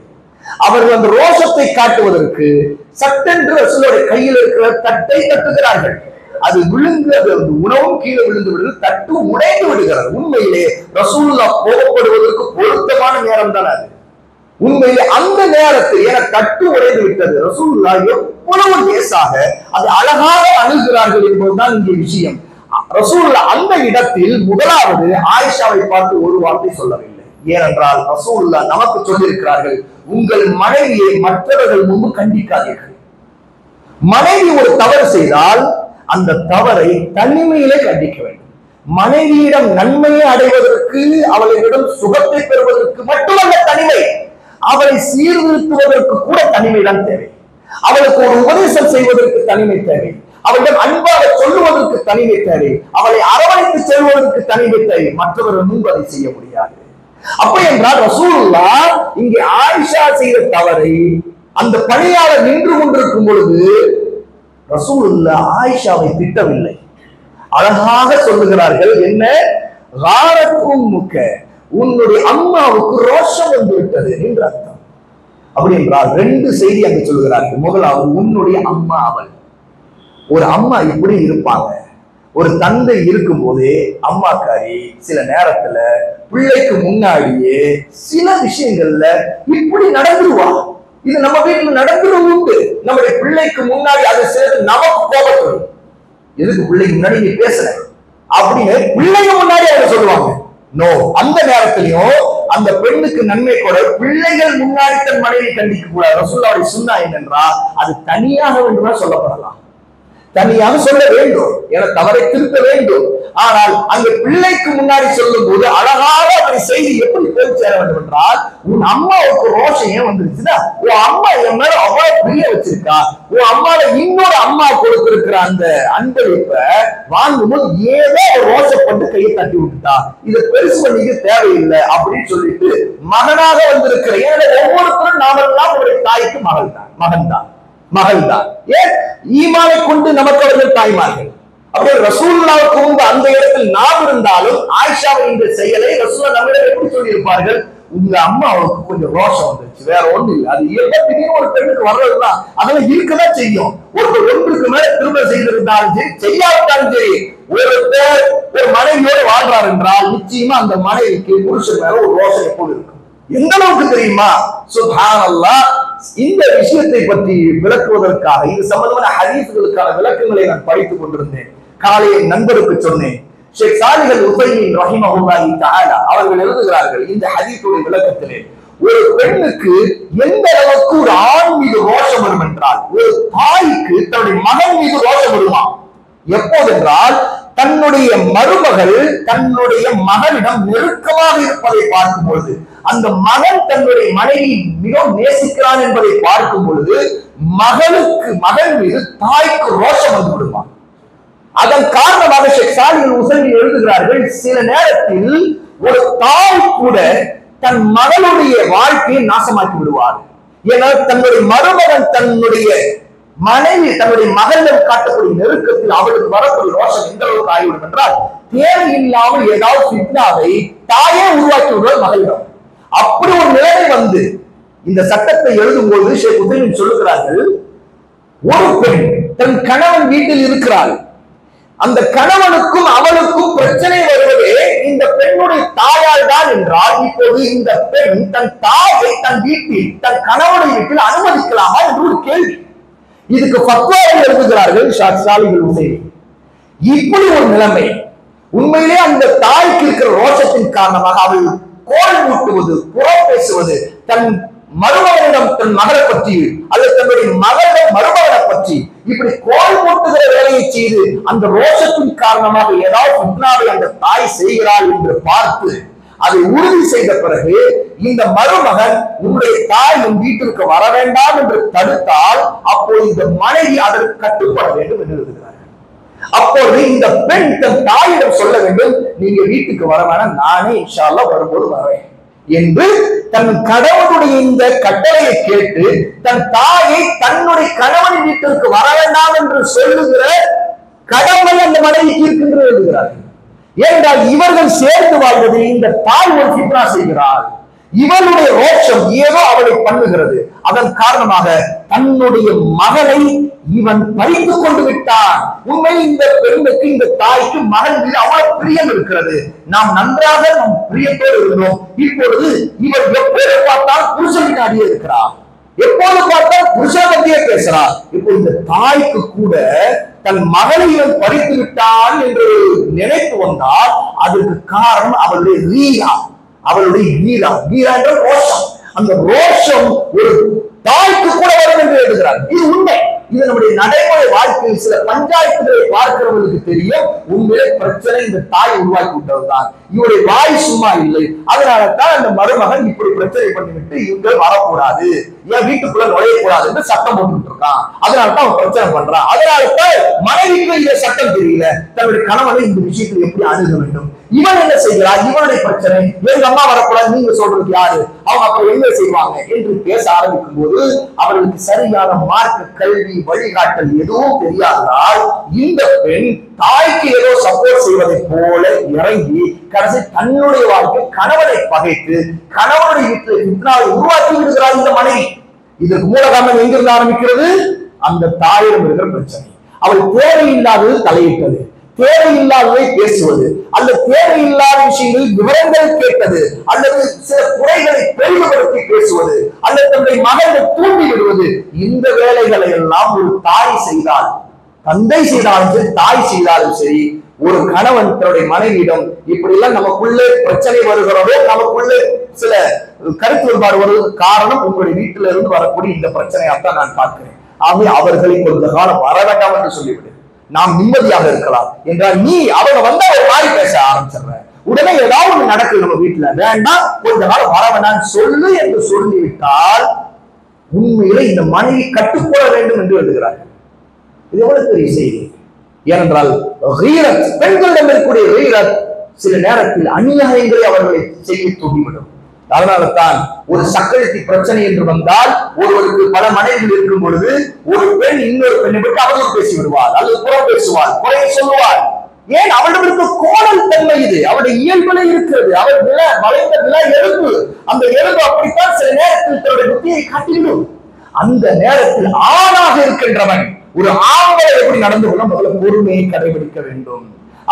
அவர்கள் அந்த ரோஷத்தை காட்டுவதற்கு சட்டென்று ரசூலுல்லாஹ்வுடைய கையில் இருக்கிற தட்டை தட்டுகிறார்கள். அது விழுந்து அது உணவும் கீழே விழுந்து விடுகிறது, தட்டு உடைந்து விடுகிறது. உண்மையிலே ரசூலுல்லாஹ் கோபப்படுவதற்கு பொருத்தமான நேரம் தான் அது. உண்மையிலே அந்த நேரத்தில் என தட்டு உடைந்து விட்டது. ரசூலுல்லாஹ் எவ்வளவு லேசாக அது அழகாக அணுகிறார்கள் என்பதுதான் இங்கே விஷயம். ரசூலுல்லாஹ் அந்த இடத்தில் முதலாவது ஆயிஷாவை பார்த்து ஒரு வார்த்தை சொல்லவில்லை. ஏனென்றால் ரசூலுல்லாஹ் நமக்கு சொல்லியிருக்கிறார்கள், உங்கள் மனைவியை மற்றவர்கள் முன்பு கண்டிக்காதீர்கள். மனைவி ஒரு தவறு செய்தால் அந்த தவறை தனிமையிலே கண்டிக்க வேண்டும். மனைவியிடம் நன்மையை அடைவதற்கு, அவளிடம் சுகத்தை பெறுவதற்கு மட்டுமல்ல தனிமை, அவளை சீர்திருத்துவதற்கு கூட தனிமைதான் தேவை. அவளுக்கு ஒரு உபதேசம் செய்வதற்கு தனிமை தேவை. அவளிடம் அன்பாக சொல்லுவதற்கு தனிமை தேவை. அவளை அரவணைத்து செல்வதற்கு தனிமை தேவை. மற்றவர்கள் முன்பு அதை செய்ய முடியாது. அப்படி என்றால் ரசூலுல்லாஹ் இங்கே ஆயிஷா செய்த தவறை அந்த பணியாளர் நின்று கொண்டிருக்கும் பொழுது ரசூலுல்லாஹ் ஆயிஷாவை திட்டவில்லை. அழகாக சொல்லுகிறார்கள், என்ன? உன்னுடைய அம்மாவுக்கு ரோஷம் வந்து விட்டது என்று அர்த்தம். அப்படி என்றால் ரெண்டு செய்தி அங்கு சொல்லுகிறார்கள். முதலாவது, உன்னுடைய அம்மா அவள். ஒரு அம்மா இப்படி இருப்பாங்க. ஒரு தந்தை இருக்கும் போதே அம்மாக்காரி சில நேரத்துல பிள்ளைக்கு முன்னாடியே சில விஷயங்கள்ல இப்படி நடந்துருவா. இது நம்ம வீட்டுல நடந்துரும் உண்டு. நம்முடைய பிள்ளைக்கு முன்னாடி அதை சேர்த்து நமக்கு கோபப்படும். எதுக்கு பிள்ளைக்கு முன்னாடி நீ பேசுற அப்படின்னு பிள்ளைங்க முன்னாடி அவங்க சொல்லுவாங்க. நோ, அந்த நேரத்திலையும் அந்த பெண்ணுக்கு நன்மை கூட பிள்ளைகள் முன்னாடி தன் மனைவி கண்டிக்க கூடாது. ரசூலுல்லாஹ்வுடைய சுன்னா என்னென்றா அது தனியாக வேண்டுமா சொல்லப்படலாம், தனியாக சொல்ல வேண்டும், என தவறை திருத்த வேண்டும். ஆனால் அந்த பிள்ளைக்கு முன்னாடி சொல்லும் போது அழகாக அந்த செய்தி எப்படி போய் சேர வேண்டும் என்றால், உன் அம்மாவுக்கு ரோஷம் ஏன் வந்துருச்சுன்னா, உன் அம்மா என் மேல அவ்வளவு பிரிய வச்சிருக்கா, உன் அம்மால இன்னொரு அம்மா கொடுத்திருக்கிற அந்த அன்பளிப்ப வாங்கும்போது ஏதோ ரோஷப்பட்டு கையை தட்டி விட்டுட்டா, இதை பெருசு பண்ணிக்க தேவையில்லை அப்படின்னு சொல்லிட்டு மகனாக வந்திருக்கிற, ஏன்னா ஒவ்வொருத்தரும் நாமெல்லாம் ஒரு தாய்க்கு மகன் தான். ஏன்? ஈமானை கொண்டு நமக்கு அவர்கள் தாய்மார்கள். அப்படியே ரசூலுல்லாஹ்வுக்கு முன்பு அந்த இடத்தில் நாம் இருந்தாலும் ஆயிஷாவை இந்த செயலை ரசூலுல்லாஹ் நம்மிடம் எப்படி சொல்லி இருப்பார்கள்? உங்க அம்மா அவளுக்கு கொஞ்சம் ரோஷம் வந்துருச்சு, வேற ஒண்ணு இல்லை. அது திடீர்னு ஒரு பெண்ணுக்கு வர்றதுதான், அதெல்லாம் இருக்கதான் செய்யும். ஒன்றுக்கு மேல திருமணம் செய்திருந்தாலும் சரி, செய்யாவிட்டாலும் சரி, ஒரு மனைவியோடு வாழ்றார் என்றால் நிச்சயமா அந்த மனைவிக்கு புருஷன் மேல ஒரு ரோஷம் எப்போது இருக்கும். எந்த அளவுக்கு தெரியுமா? சுப்ஹானல்லாஹ். இந்த விஷயத்தை பற்றி விளக்குவதற்காக இது சம்பந்தமான ஹதீஸ்களுக்கான விளக்கங்களை நான் படித்துக் கொண்டிருந்தேன். காலையில் நண்பருக்கு சொன்னேன். ஷேக் சாலிஹ் அல் உஸைமீன் ரஹிமஹுல்லாஹி தஆலா அவர்கள் எழுதுகிறார்கள் இந்த ஹதீஸுடைய விளக்கத்திலே, ஒரு பெண்ணுக்கு எந்த அளவுக்கு ஒரு ஆண் மீது ரோஷம் வரும் என்றால், ஒரு தாய்க்கு தன்னுடைய மகன் மீது ரோஷம் வருமா எப்போதென்றால், தன்னுடைய மருமகள் தன்னுடைய மகனிடம் நெருக்கமாக இருப்பதை பார்க்கும் பொழுது, அந்த மகன் தன்னுடைய மனைவி மிகவும் நேசிக்கிறான் என்பதை பார்க்கும் பொழுது, மகன் மீது தாய்க்கு ரோஷம் வந்து விடுமா. அதன் காரணமாக ஷேக் சாலிஹ் அல் உஸைமீன் எழுதுகிறார்கள், சில நேரத்தில் ஒரு தாய் கூட தன் மகளுடைய வாழ்க்கையை நாசமாக்கி விடுவார். ஏன்னா தன்னுடைய மருமகன் தன்னுடைய மனைவி தன்னுடைய மகளிடம் காட்டக்கூடிய நெருக்கத்தில் அவளுக்கு வரக்கூடிய ரோஷம் எந்த அளவுக்கு ஆகிவிடும் என்றால், தேவையில்லாமல் ஏதாவது ஃபித்னாவை தாயே உருவாக்கி விடுவார் மகளிடம். அப்படி ஒரு நிலைமை வந்து இந்த சட்டத்தை எழுதும் போது ஷேக் உஸைமீன் சொல்லுகிறார்கள், ஒரு பெண் தன் கணவன் வீட்டில் இருக்கிறாள், அந்த கணவனுக்கும் அவளுக்கும் பிரச்சனை வருவதே இந்த பெண்ணுடைய தாயால் தான் என்றால், இப்போது இந்த பெண் தன் தாயை தன் வீட்டில் தன் கணவனுடைய வீட்டில் அனுமதிக்கலாமா என்று ஒரு கேள்வி. இதுக்கு ஃபத்வாவை எழுதுகிறார்கள் ஷேக் சாலிஹ் அல் உஸைமீன். இப்படி ஒரு நிலைமை உண்மையிலே அந்த தாய்க்கு இருக்கிற ரோஷத்தின் காரணமாக அவள் கோல் மூட்டுவது, புறம் பேசுவது, தன் மருமகனிடம் தன் மகளை பற்றி அல்லது தன்னுடைய மகளிடம் மருமகனை பற்றி இப்படி கோல் மூட்டுகிற வேலையை செய்து அந்த ரோஷத்தின் காரணமாக ஏதாவது ஃபித்னாவை அந்த தாய் செய்கிறாள் என்று பார்த்து அதை உறுதி செய்த பிறகு இந்த மருமகன் உன்னுடைய தாய் உன் வீட்டிற்கு வர வேண்டாம் என்று தடுத்தால் அப்போது இந்த மனைவி அதற்கு கட்டுப்பட வேண்டும் என்று எழுதுகிறார்கள். அப்போது இந்த பெண் தன் தாயிடம் சொல்ல வேண்டும், நீங்க வீட்டுக்கு வர வேணாம், நானே இன்ஷா அல்லாஹ் வரும்போது வரேன் என்று தன் கணவனுடைய இந்த கட்டளையை கேட்டு தன் தாயை தன்னுடைய கணவனின் வீட்டிற்கு வர வேண்டாம் என்று சொல்லுகிற கடமை அந்த மனைவிக்கு இருக்கின்றது எழுதுகிறார்கள். ஏனென்றால் இவர்கள் சேர்ந்து வாழ்வதில் இந்த தாய் ஒரு ஃபித்னா செய்கிறார். இவளுடைய ரோஷம் ஏதோ அவளை பண்ணுகிறது. அதன் காரணமாக தன்னுடைய மகளை இவன் பறித்து கொண்டு விட்டான். உண்மையில் இந்த பெண்ணுக்கு இந்த தாய்க்கு மகன் மீது அவ்வளவு பிரியம் இருக்கிறது. நாம் நன்றாக நம் பிரியத்தோடு இருந்தோம். இப்பொழுது இவர் எப்போது பார்த்தால் புருஷன் பின்னாடியே இருக்கிறார், எப்போது பார்த்தால் புருஷன் பற்றியே பேசுறார். இப்போ இந்த தாய்க்கு கூட தன் மகளை இவன் பறித்து விட்டான் என்று நினைத்து வந்தால் அதற்கு காரணம் அவளுடைய ரீயா, அவளுடைய கீரா என்ற ரோஷம். அந்த ரோஷம் ஒரு தாய்க்கு கூட வரும் என்று எழுதுகிறார். இது உண்மை. இது நம்முடைய நடைமுறை வாழ்க்கையில் சில பஞ்சாயத்துகளை பார்க்கிறவர்களுக்கு தெரியும். உண்மையிலே பிரச்சனை இந்த தாய் உருவாக்கி விட்டதுதான். இவருடைய வாய் சும்மா இல்லை. அதனாலதான் அந்த மருமகன் இப்படி பிரச்சனை பண்ணிவிட்டு இவங்க வரக்கூடாது, என் வீட்டுக்குள்ள நுழையக்கூடாது என்று சட்டம் போட்டுட்டு இருக்கான். அதனாலதான் அவன் பிரச்சனை பண்றான். அதனாலதான் மனைவிக்கு இந்த சட்டம் தெரியல, தன்னுடைய கணவனை இந்த விஷயத்தில் எப்படி அணுக வேண்டும். இவன் என்ன செய்கிறார், இவனுடைய பிரச்சனை, எங்க அம்மா வரக்கூடாது நீங்க சொல்றது யாரு, அவங்க அப்ப என்ன செய்வாங்க என்று பேச ஆரம்பிக்கும் போது அவர்களுக்கு சரியான மார்க்க கல்வி வழிகாட்டல் எதுவும் தெரியாததால் இந்த பெண் தாய்க்கு ஏதோ சப்போர்ட் செய்வதை போல இறங்கி கடைசி தன்னுடைய வாழ்க்கை கணவனை பகைத்து கணவனுடைய வீட்டில் ஃபித்னாவை உருவாக்கி விடுகிறார் இந்த மனைவி. இதற்கு மூல காரணம் எங்கிருந்து ஆரம்பிக்கிறது, அந்த தாயிடம் இருக்கிற பிரச்சனை. அவள் தேவையில்லாதது தலையிட்டது, தேவையில்லாததை பேசுவது, அல்லது தேவையில்லாத விஷயங்களில் விவரங்கள் கேட்டது, அல்லது சில குறைகளை பெரிதுபடுத்தி பேசுவது, அல்லது தன்னுடைய மகளை தூண்டி விடுவது, இந்த வேலைகளை எல்லாம் ஒரு தாய் செய்தால், தந்தை செய்தாலும் சரி தாய் செய்தாலும் சரி, ஒரு கணவன் தன்னுடைய மனைவியிடம் இப்படி எல்லாம் நமக்குள்ளே பிரச்சனை வருகிறதோ, நமக்குள்ளே சில கருத்து வேறுபாடு வருவதற்கு காரணம் உங்களுடைய வீட்டில இருந்து வரக்கூடிய இந்த பிரச்சனையாத்தான் நான் பார்க்கிறேன். ஆகவே அவர்களை கொஞ்ச காலம் வர வேண்டாம் என்று சொல்லிவிடு, நாம் நிம்மதியாக இருக்கலாம் என்றால் நீ அவங்க வந்தா ஒரு மாதிரி பேச ஆரம்பிச்சிடுற, உடனே ஏதாவது நடக்குது நம்ம வீட்டுல, வேண்டாம் கொஞ்ச நாள் வர வேண்டாம் சொல்லு என்று சொல்லிவிட்டால் உண்மையிலே இந்த மனைவி கட்டுப்பட வேண்டும் என்று எழுதுகிறார்கள். இது எவ்வளவு பெரிய செய்தி. ஏனென்றால் பெண்களிடம் இருக்கக்கூடிய ரீரத் சில நேரத்தில் அநியாயங்களை அவர்களை செய்ய தூண்டிவிடும். அதனால தான் ஒரு சக்கரத்தி பிரச்சனை என்று வந்தால் ஒருவருக்கு பல மனைவிகள் இருக்கும் பொழுது ஒரு பெண் இன்னொரு பெண்ணை விட்டு அவதூறு பேசி விடுவாள், அல்லது புறம் பேசுவாள், குறையை சொல்லுவாள். ஏன் அவளிடம் இருக்க கோணல் தன்மை இது, அவருடைய இயல்பிலே இருக்கிறது. அவள் வளைந்த நில எலும்பு, அந்த எலும்பு அப்படித்தான் சில நேரத்தில் தன்னுடைய புத்தியை காட்டிவிடும். அந்த நேரத்தில் ஆணாக இருக்கின்றவன் ஒரு ஆண்களை எப்படி நடந்து கொள்ள முதல்ல பொறுமையை கடைபிடிக்க வேண்டும்,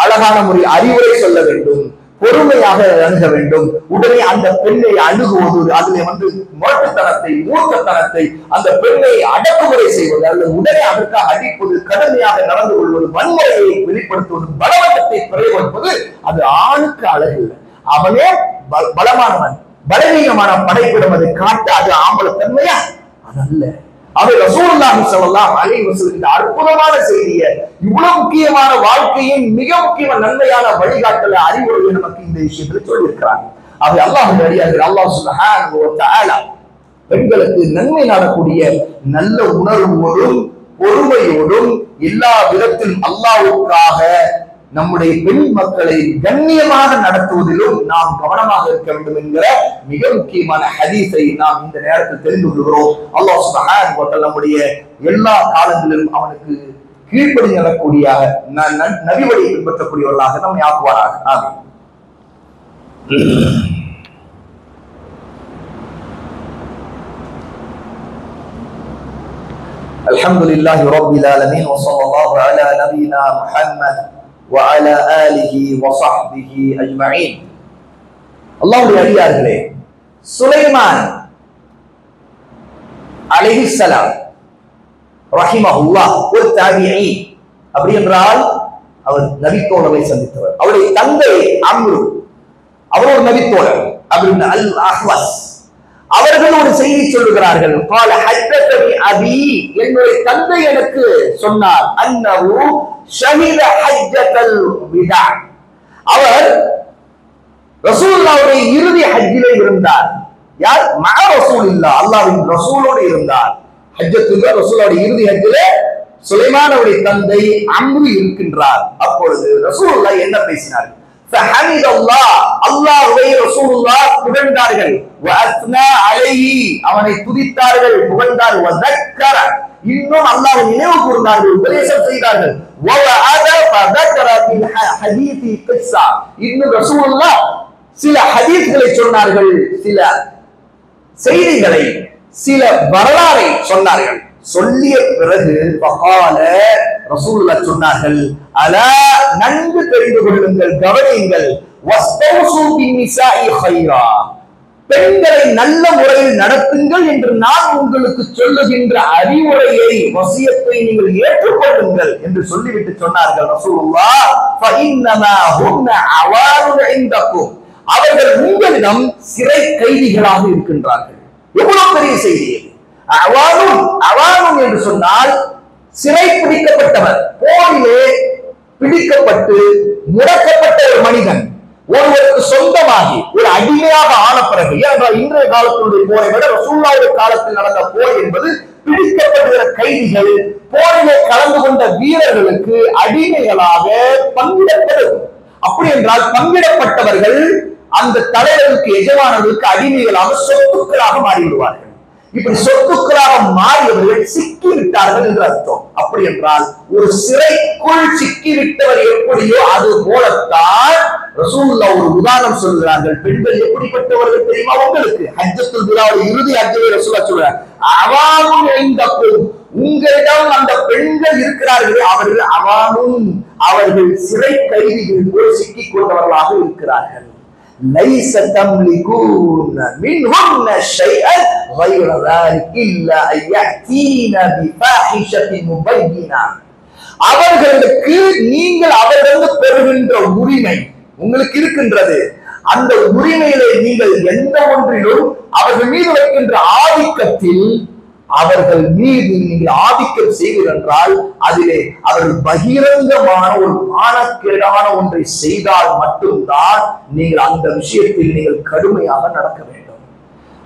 அழகான முறை அறிவுரை சொல்ல வேண்டும், பொறுமையாக அணுக வேண்டும். உடனே அந்த பெண்ணை அணுகுவது, அதிலே முரட்டுத்தனத்தை மூர்க்கத்தனத்தை அந்த பெண்ணை அடக்குமுறை செய்வது அல்லது உடனே அதற்காக அடிப்பது, கடுமையாக நடந்து கொள்வது, வன்முறையை வெளிப்படுத்துவது, பலவந்தத்தை பிரயோகிப்பது அது ஆணுக்கு அழகு இல்லை. அவனே பலமானவன், பலவீனமான படைப்பிடம் அதை காட்ட அது ஆம்பளை தன்மையா? அதல்ல. அவர் ரசூலுல்லாஹி ஸல்லல்லாஹு அலைஹி வஸல்லம் இந்த அற்புதமான செய்தியை, இவ்வளவு முக்கியமான வாழ்க்கையின் மிக முக்கியமான நன்மையான வழிகாட்டல அறிவுரையை நமக்கு இந்த விஷயத்தில் சொல்லி இருக்கிறார். அது அல்லாஹ்வுடைய அடியார்கள் அல்லாஹ் சுப்ஹானஹு வ தஆலா பெண்களுக்கு நன்மை நாடக்கூடிய நல்ல உணர்வோடும் பொறுமையோடும் எல்லா விதத்திலும் அல்லாஹ்வுக்காக நம்முடைய பெண் மக்களை கண்ணியமாக நடத்துவதிலும் நாம் கவனமாக இருக்க வேண்டும் என்கிற மிக முக்கியமான ஹதீஸை நாம் இந்த நேரத்தில் தெரிந்து கொள்கிறோம். அல்லாஹ் சுப்ஹானஹு வ தஆலா நம்முடைய எல்லா காலங்களிலும் அவனுக்கு கீழ்ப்படி நடக்கூடிய நபி வழியை பின்பற்றக்கூடியவர்களாக நம்மை ஆக்குவாராக. ஆமீன். அல்ஹம்துலில்லாஹி ரப்பில் ஆலமீன் வ ஸல்லல்லாஹு அலா நபியினா முஹம்மத் وعلى آله وصحبه أجمعين. அல்லாஹ்வுடைய அடியார்களே, சுலைமான் அலைஹிஸ்ஸலாம் ரஹிமஹுல்லாஹ் ஒரு தாபிஈ. அப்படி என்றால் அவர் நபித்தோழரை சந்தித்தவர். அவருடைய தந்தை அம்ரு, அவர் ஒரு நபித்தோழர். அப்னு அல் அஹ்வஸ் அவர்கள் ஒரு செய்தி சொல்லுகிறார்கள். قال حدثني أبي, என்னுடைய தந்தை எனக்கு சொன்னார், அன்னஹு ஷஹித ஹஜ்ஜத்துல் விதா, அவர் ரசூலுல்லாஹ்வுடைய இறுதி ஹஜ்ஜிலே இருந்தார். யார்? மஅ ரசூலில்லாஹ், அல்லாஹ்வின் ரசூலோடு இருந்தார். ஹஜ்ஜத்துல் ரசூலுல்லாஹ்வுடைய இறுதி ஹஜ்ஜிலே சுலைமானுடைய தந்தை அம்ரு இருக்கின்றார். அப்பொழுது ரசூலுல்லாஹ் என்ன பேசினார்கள்? فحمد الله, அல்லாஹ்வை ரசூலுல்லாஹ் புகழ்ந்தார்கள். வஅஸ்னா அலைஹி, அவனை துதித்தார்கள், புகழ்ந்தார். வதக்கர, இன்னும் அல்லாஹ்வை நினைவு கூர்ந்தார்கள், உபதேசம் செய்தார்கள். வவஅத ஃபதக்கர ஃபில் ஹதீஸி கிஸ்ஸா, இன்னும் ரசூலுல்லாஹ் சில ஹதீஸ்களை சொன்னார்கள், சில செய்திகளை, சில வரலாறை சொன்னார்கள். சொல்லிய பிறகு வகால ரசூலுல்லாஹ் சொன்னார்கள், அலா, நன்கு தெரிந்து கொள்ளுங்கள், கவனியுங்கள், வஸ்தௌசு பின்னிசாஇ கைரா, பெண்களை நல்ல முறையில் நடத்துங்கள் என்று நான் உங்களுக்கு சொல்லுகின்ற அறிவுரையை, வசியத்தை நீங்கள் ஏற்றுக்கொள்ளுங்கள் என்று சொல்லிவிட்டு சொன்னார்கள் ரசூலுல்லாஹ், ஃபஇன்னமா ஹுன்ன அவானுன் இன்தகும், அவர்கள் உங்களிடம் சிறை கைதிகளாக இருக்கின்றார்கள். எவ்வளவு பெரிய செய்தி! அவானும் என்று சொன்னால் சிறை பிடிக்கப்பட்டவர், போரிலே பிடிக்கப்பட்டு முடக்கப்பட்ட ஒரு மனிதன் ஒருவருக்கு சொந்தமாகி ஒரு அடிமையாக ஆன பிறகு, ஏனென்றால் இன்றைய காலத்தினுடைய போரை விட ரசூலுல்லாஹ்வுடைய காலத்தில் நடந்த போர் என்பது பிடிக்கப்படுகிற கைதிகள் போரிலே கலந்து கொண்ட வீரர்களுக்கு அடிமைகளாக பங்கிடப்படும். அப்படி என்றால் பங்கிடப்பட்டவர்கள் அந்த தலைவருக்கு, எஜமானர்களுக்கு அடிமைகளாக சொத்துக்களாக மாறிவிடுவார்கள். இப்படி சொத்துக்களாக மாறியவர்கள் சிக்கிவிட்டார்கள் என்று அர்த்தம். அப்படி என்றால் ஒரு சிறைக்குள் சிக்கிவிட்டவர் எப்படியோ அது போலத்தான் ரசூலுல்லாஹ் ஒரு உதாரணம் சொல்கிறார்கள். பெண்கள் எப்படிப்பட்டவர்கள் தெரியுமா உங்களுக்கு? ஹஜ்ஜத்துல் விதாவுடைய இறுதி ஹஜ்ஜிலே ரசூலுல்லாஹ் சொல்றார், அவானுன் இன்தகும், உங்களிடம் அந்த பெண்கள் இருக்கிறார்களே அவர்கள் அவானுன், அவர்கள் சிறை கைதிகள் போல் சிக்கிக் கொண்டவர்களாக இருக்கிறார்கள். ليس تملكون منهن شيئا غير ذلك إلا أن يأتين بفاحشة مبينة, அவர்களுக்கு நீங்கள் அவர்களுக்கு பெறுகின்ற உரிமை உங்களுக்கு இருக்கின்றது. அந்த உரிமையிலே நீங்கள் எந்த ஒன்றிலும் அவர்கள் மீது வைக்கின்ற ஆதிக்கத்தில் அவர்கள் மீது நீங்கள் ஆதிக்கம் செய்வீர்கள் என்றால் அதிலே அவர்கள் பகிரங்கமான ஒரு மானக்கேடான ஒன்றை செய்தால் மட்டும்தான் நீங்கள் அந்த விஷயத்தில் நீங்கள் கடுமையாக நடக்க வேண்டும்.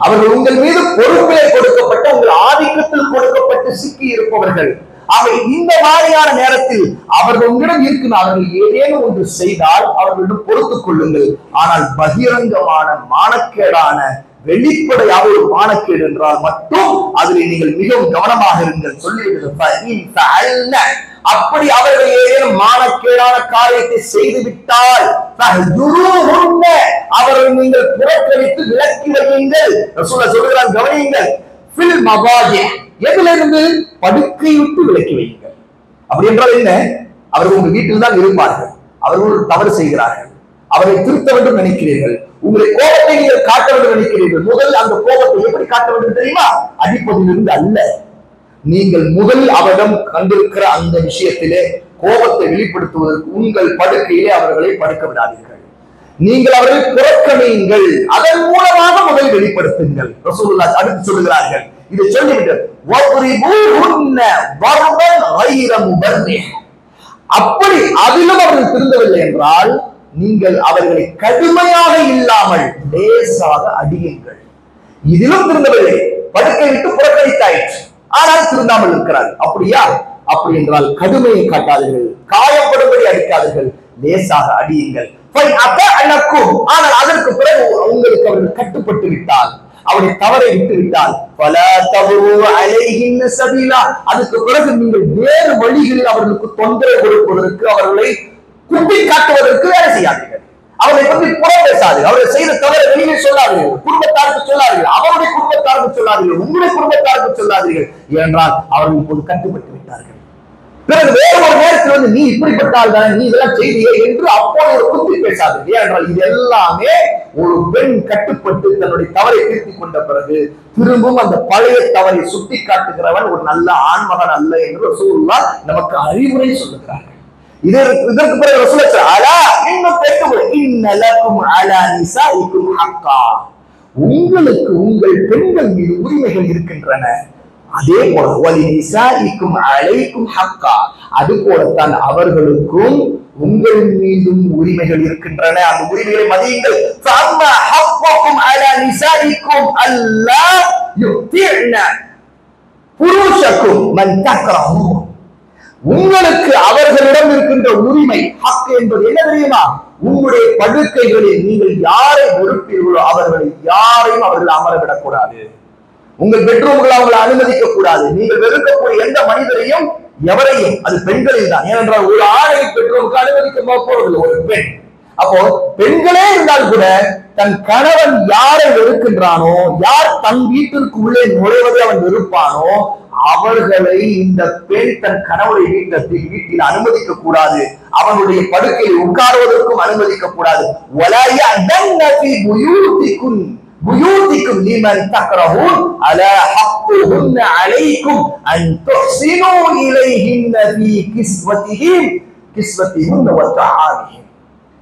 அவர்கள் உங்கள் மீது பொறுப்பிலே கொடுக்கப்பட்ட உங்கள் ஆதிக்கத்தில் கொடுக்கப்பட்டு சிக்கி இருப்பவர்கள். ஆக இந்த மாதிரியான நேரத்தில் அவர்கள் உங்களிடம் இருக்கிற அவர்கள் ஏதேனும் ஒன்று செய்தால் அவர்களிடம் பொறுத்துக் கொள்ளுங்கள். ஆனால் பகிரங்கமான மானக்கேடான வெளிப்படையாக ஒரு மானக்கேடு என்றால் மட்டும் அதில் நீங்கள் மிகவும் கவனமாக இருங்கள். சொல்லிவிடுங்க, அப்படி அவர்கள் ஏதேனும் மானக்கேடான காரியத்தை செய்துவிட்டால் அவர்கள் நீங்கள் புறக்கணித்து விலக்கி வையுங்கள். சொல்லுகிறார், கவனியுங்கள். எதிலிருந்து? படுக்கை விட்டு விலக்கி வையுங்கள். அப்படி என்றால் என்ன? அவர்கள் உங்கள் வீட்டில் தான் இருப்பார்கள், அவர்கள் தவறு செய்கிறார்கள், அவரை திருத்த வேண்டும் நினைக்கிறீர்கள், உங்களை கோபத்தை நீங்கள் காட்ட வேண்டும் நினைக்கிறீர்கள். முதல் அந்த கோபத்தை எப்படி காட்ட வேண்டும் தெரியுமா? அடிப்பதிலிருந்து அல்ல. நீங்கள் முதலில் அவரிடம் கண்டிருக்கிற அந்த விஷயத்திலே கோபத்தை வெளிப்படுத்துவதற்கு உங்கள் படுக்கையிலே அவர்களை படுக்க விடாதீர்கள். நீங்கள் அவர்களை புறக்கணியுங்கள், அதன் மூலமாக முதல் வெளிப்படுத்துங்கள். ரசூலுல்லாஹ் அடுத்து சொல்லுகிறார்கள், இதை சொல்லிவிட்டு அப்படி அதிலும் அவர்கள் திருந்தவில்லை என்றால் நீங்கள் அவர்களை கடுமையாக இல்லாமல் லேசாக அடியுங்கள். இதிலும் திருந்தவில்லை, படுக்கை விட்டு புறக்கணித்தாயிற்று, ஆனால் திருந்தாமல் இருக்கிறார். அப்படியா? அப்படி என்றால் கடுமையை காட்டாதீர்கள், காயப்படும்படி அடிக்காதீர்கள், லேசாக அடியுங்கள். ஆனால் அதற்கு பிறகு உங்களுக்கு அவர்கள் கட்டுப்பட்டு விட்டால், அவரை தவறை விட்டு விட்டால், அதுக்கு பிறகு நீங்கள் வேறு வழிகளில் அவர்களுக்கு தொந்தரவு கொடுப்பதற்கு, அவர்களை குட்டி காட்டுவதற்கு வேலை செய்யாதீர்கள். அவரை பற்றி புறம் பேசாதீர்கள், அவரை செய்த தவறை வெளியே சொல்லாதீர்கள், குடும்பத்தாருக்கு சொல்லாதீர்கள், அவருடைய குடும்பத்தாருக்கு சொல்லாதீர்கள், உங்களுடைய குடும்பத்தாருக்கு சொல்லாதீர்கள். ஏனென்றால் அவர்கள் இப்போது கட்டுப்பட்டு விட்டார்கள். பிறகு வேறு ஒரு நேரத்தில் வந்து நீ இப்படிப்பட்டால் தானே, நீ இதெல்லாம் செய்தியே என்று அப்போது ஒரு குத்தி பேசாதீர்கள். ஏனென்றால் இது எல்லாமே ஒரு பெண் கட்டுப்பட்டு தன்னுடைய தவறை திருத்திக் கொண்ட பிறகு திரும்பவும் அந்த பழைய தவறை சுட்டி காட்டுகிறவன் ஒரு நல்ல ஆண்மகன் அல்ல என்று ரசூலுல்லாஹ் நமக்கு அறிவுரை சொல்லுகிறார்கள். இதற்கு பிறகு ரசூலுல்லாஹ் அலா இன்னும் கேட்கும், இன்னலகும் அலா நிசாஇக்கும் ஹக்கா, உங்களுக்கு உங்கள் பெண்கள் மீது உரிமைகள் இருக்கின்றன. அதே போல வலிநிசாஇக்கும் அலைக்கும் ஹக்கா, அது போலத்தான் அவர்களுக்கும் உங்கள் மீதும் உரிமைகள் இருக்கின்றன. அந்த உரிமைகளை மதியுங்கள். ஃபஅம்மா ஹக்குக்கும் அலா நிசாஇக்கும் அல்லா யுத்திஅன புருஷக்கும் மன் தக்ரஹு, உங்களுக்கு அவர்களிடம் இருக்கின்ற உரிமை ஹக் என்பது என்ன தெரியுமா? உங்களுடைய படுக்கைகளில் நீங்கள் யாரை வெறுப்பீர்களோ அவர்களை யாரையும் அவர்கள் அமரவிடக்கூடாது. உங்கள் பெட்ரூம்களை அவங்களை அனுமதிக்க கூடாது. நீங்கள் வெறுக்கக்கூடிய எந்த மனிதரையும் எவரையும், அது பெண்களில் தான். ஏனென்றால் ஒரு ஆணை பெட்ரூமுக்கு அனுமதிக்க போவதில்லை ஒரு பெண். அப்போ பெண்களே இருந்தால் கூட தன் கணவன் யாரை வெறுக்கின்றானோ, யார் தன் வீட்டிற்கு உள்ளே நுழைவதை அவன் வெறுப்பானோ அவர்களை இந்த பெண் தன் கணவனை வீட்டில் அனுமதிக்க கூடாது, அவனுடைய படுக்கையில் உட்காருவதற்கும் அனுமதிக்க கூடாது. لمن تكرهون على حقهن عليكم أن تحسنوا إليهن في كسوتهن وطعامهن.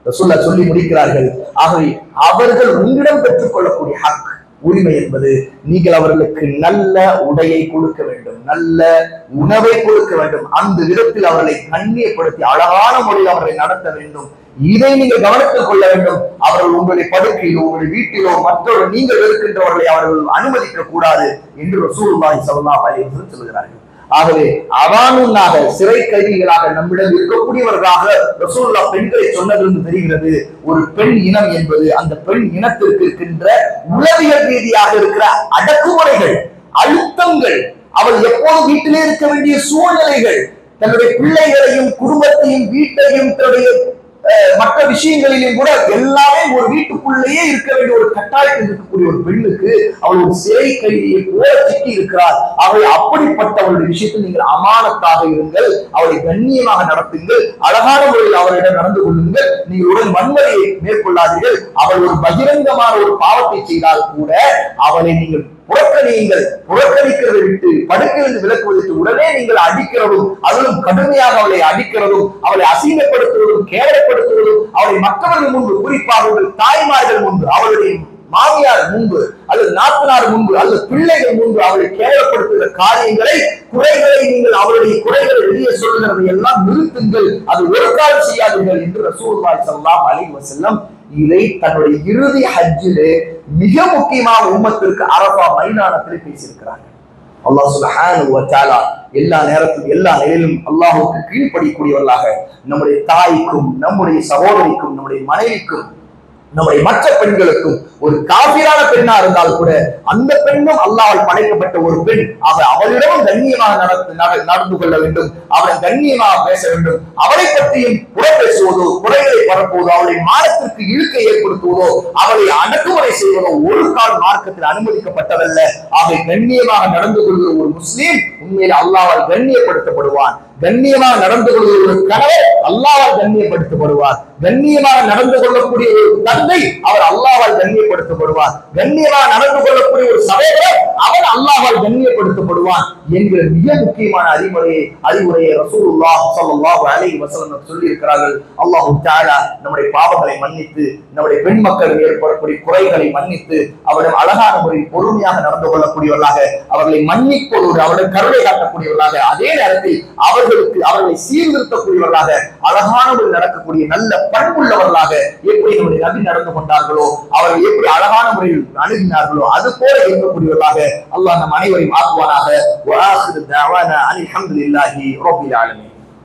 ரசூலுல்லாஹ் சொல்லி முடிக்கிறார்கள். ஆகவே அவர்கள் உங்களிடம் பெற்றுக் கொள்ளக்கூடிய ஹக், உரிமை என்பது நீங்கள் அவர்களுக்கு நல்ல உடையை கொடுக்க வேண்டும், நல்ல உணவை கொடுக்க வேண்டும், அந்த விதத்தில் அவர்களை கண்ணியப்படுத்தி அழகான முறையில் அவர்களை நடத்த வேண்டும். இதை நீங்கள் கவனத்தில் கொள்ள வேண்டும். அவர்கள் உங்களுடைய படுக்கையிலோ உங்களுடைய வீட்டிலோ மற்றவர்கள் நீங்கள் இருக்கின்றவர்களை அவர்கள் அனுமதிக்க கூடாது என்று ரசூலுல்லாஹி ஸல்லல்லாஹு அலைஹி வஸல்லம் சொல்கிறார்கள். ஆகவே அவானுன்னாக சிறை கைதிகளாக நம்மிடம் இருக்கக்கூடியவர்களாக ரசூலுல்லாஹ் பெண்களை சொன்னதிலிருந்து தெரிகிறது, ஒரு பெண் இனம் என்பது அந்த பெண் இனத்திற்கு இருக்கின்ற உளவியல் ரீதியாக இருக்கிற அடக்குமுறைகள், அழுத்தங்கள், அவள் எப்போது வீட்டிலே இருக்க வேண்டிய சூழ்நிலைகள், தன்னுடைய பிள்ளைகளையும் குடும்பத்தையும் வீட்டையும் தன்னுடைய மற்ற விஷயங்களிலும் கூட எல்லாமே ஒரு வீட்டுக்குள்ளேயே இருக்க வேண்டிய ஒரு கட்டாயத்தில் இருக்கக்கூடிய ஒரு பெண்ணுக்கு அவள் ஒரு சிறை கைதியை போல சிக்கி இருக்கிறார். அவளை அப்படிப்பட்டவளுடைய விஷயத்தில் நீங்கள் அமானத்தாக இருங்கள், அவளை கண்ணியமாக நடத்துங்கள், அழகான முறையில் அவளிடம் நடந்து கொள்ளுங்கள். நீங்கள் உடன் வன்முறையை மேற்கொள்ளாதீர்கள். அவள் ஒரு பகிரங்கமான ஒரு பாவத்தை செய்தால் கூட அவளை நீங்கள் புறக்கணியுங்கள். புறக்கணிக்கிறதை விட்டு படுக்கையிலிருந்து விலக்குவதற்கு உடனே நீங்கள் அடிக்கிறதும், அதிலும் கடுமையாக அவளை அடிக்கிறதும், அவளை அசிங்கப்படுத்துவதும், கேவலப்படுத்துவதும், அவளை மற்றவர்கள் முன்பு, குறிப்பாக உங்கள் தாய்மார்கள் முன்பு, அவளுடைய மாமியார் முன்பு அல்லது நாத்தனார் முன்பு அல்லது பிள்ளைகள் முன்பு அவளை கேவலப்படுத்துகிற காரியங்களை, குறைகளை நீங்கள் அவருடைய குறைகளை வெளியே சொல்லுகிறதை எல்லாம் நிறுத்துங்கள், அது ஒரு காலம் செய்யாதீர்கள் என்று ரசூலுல்லாஹி ஸல்லல்லாஹு அலைஹி வஸல்லம் இதை தன்னுடைய இறுதி ஹஜ்ஜிலே மிக முக்கியமான உம்மத்திற்கு அரஃபா மைதானத்திலே பேசியிருக்கிறார்கள். அல்லாஹ் சுப்ஹானஹு வ தஆலா எல்லா நேரத்திலும் எல்லா நிலையிலும் அல்லாஹ்வுக்கு கீழ்ப்படியக்கூடியவர்களாக நம்முடைய தாய்க்கும் நம்முடைய சகோதரிக்கும் நம்முடைய மனைவிக்கும் நம்முடைய மற்ற பெண்களுக்கும் ஒரு காபிரான பெண்ணா இருந்தால் கூட அந்த பெண்ணும் அல்லாஹ்வால் படைக்கப்பட்ட ஒரு பெண். அவளிடமும் கண்ணியமாக நடந்து கொள்ள வேண்டும், அவளை கண்ணியமாக பேச வேண்டும். அவளை பற்றியும் புற பேசுவதோ, குறைகளை பரப்புவதோ, அவளை மானத்திற்கு இழுக்கை ஏற்படுத்துவதோ, அவளை அடக்குமுறை செய்வதோ ஒரு கால் மார்க்கத்தில் அனுமதிக்கப்பட்டதல்ல. கண்ணியமாக நடந்து கொள்கிற ஒரு முஸ்லீம் உண்மையில் அல்லாஹ்வால் கண்ணியப்படுத்தப்படுவான். கண்ணியமாக நடந்து கொள்கிற ஒரு கணவர் அல்லாஹ்வால் கண்ணியப்படுத்தப்படுவார். கண்ணியமாக நடந்து கொள்ளக்கூடிய ஒரு தந்தை அவர் அல்லாஹ்வால் கண்ணியப்படுத்தப்படுவார். கண்ணியமாக நடந்து கொள்ளக்கூடிய ஒரு சகோதரர் அவர் அல்லாஹ்வால் கண்ணியப்படுத்தப்படுவான் என்கிற மிக முக்கியமான அறிவுரையை ரசூலுல்லாஹ் ஸல்லல்லாஹு அலைஹி வஸல்லம் சொல்லி இருக்கிறார்கள். அல்லாஹ் தஆலா நம்முடைய பாவங்களை மன்னித்து, நம்முடைய பெண் மக்களுக்கு ஏற்படக்கூடிய குறைகளை மன்னித்து, அவரிடம் அழகான முறையில் பொறுமையாக நடந்து கொள்ளக்கூடியவர்களாக, அவர்களை மன்னிப்பதோடு அவருடைய கருணை காட்டக்கூடியவர்களாக, அதே நேரத்தில் அவர்களை சீர்திருத்தக்கூடியவர்களாக, அழகான முறையில் நடக்கக்கூடிய நல்ல பண்புள்ளவர்களாக எப்படி நம்முடைய நபி நடந்து கொண்டார்களோ, அவர்கள் எப்படி அழகான முறையில் அணுகினார்களோ அது போல இருக்கக்கூடியவர்களாக அல்லாஹ் நம் அனைவரையும் ஆக்குவானாக. வஆகிரு தஅவானா அல்ஹம்துலில்லாஹி ரப்பில் ஆலமீன்.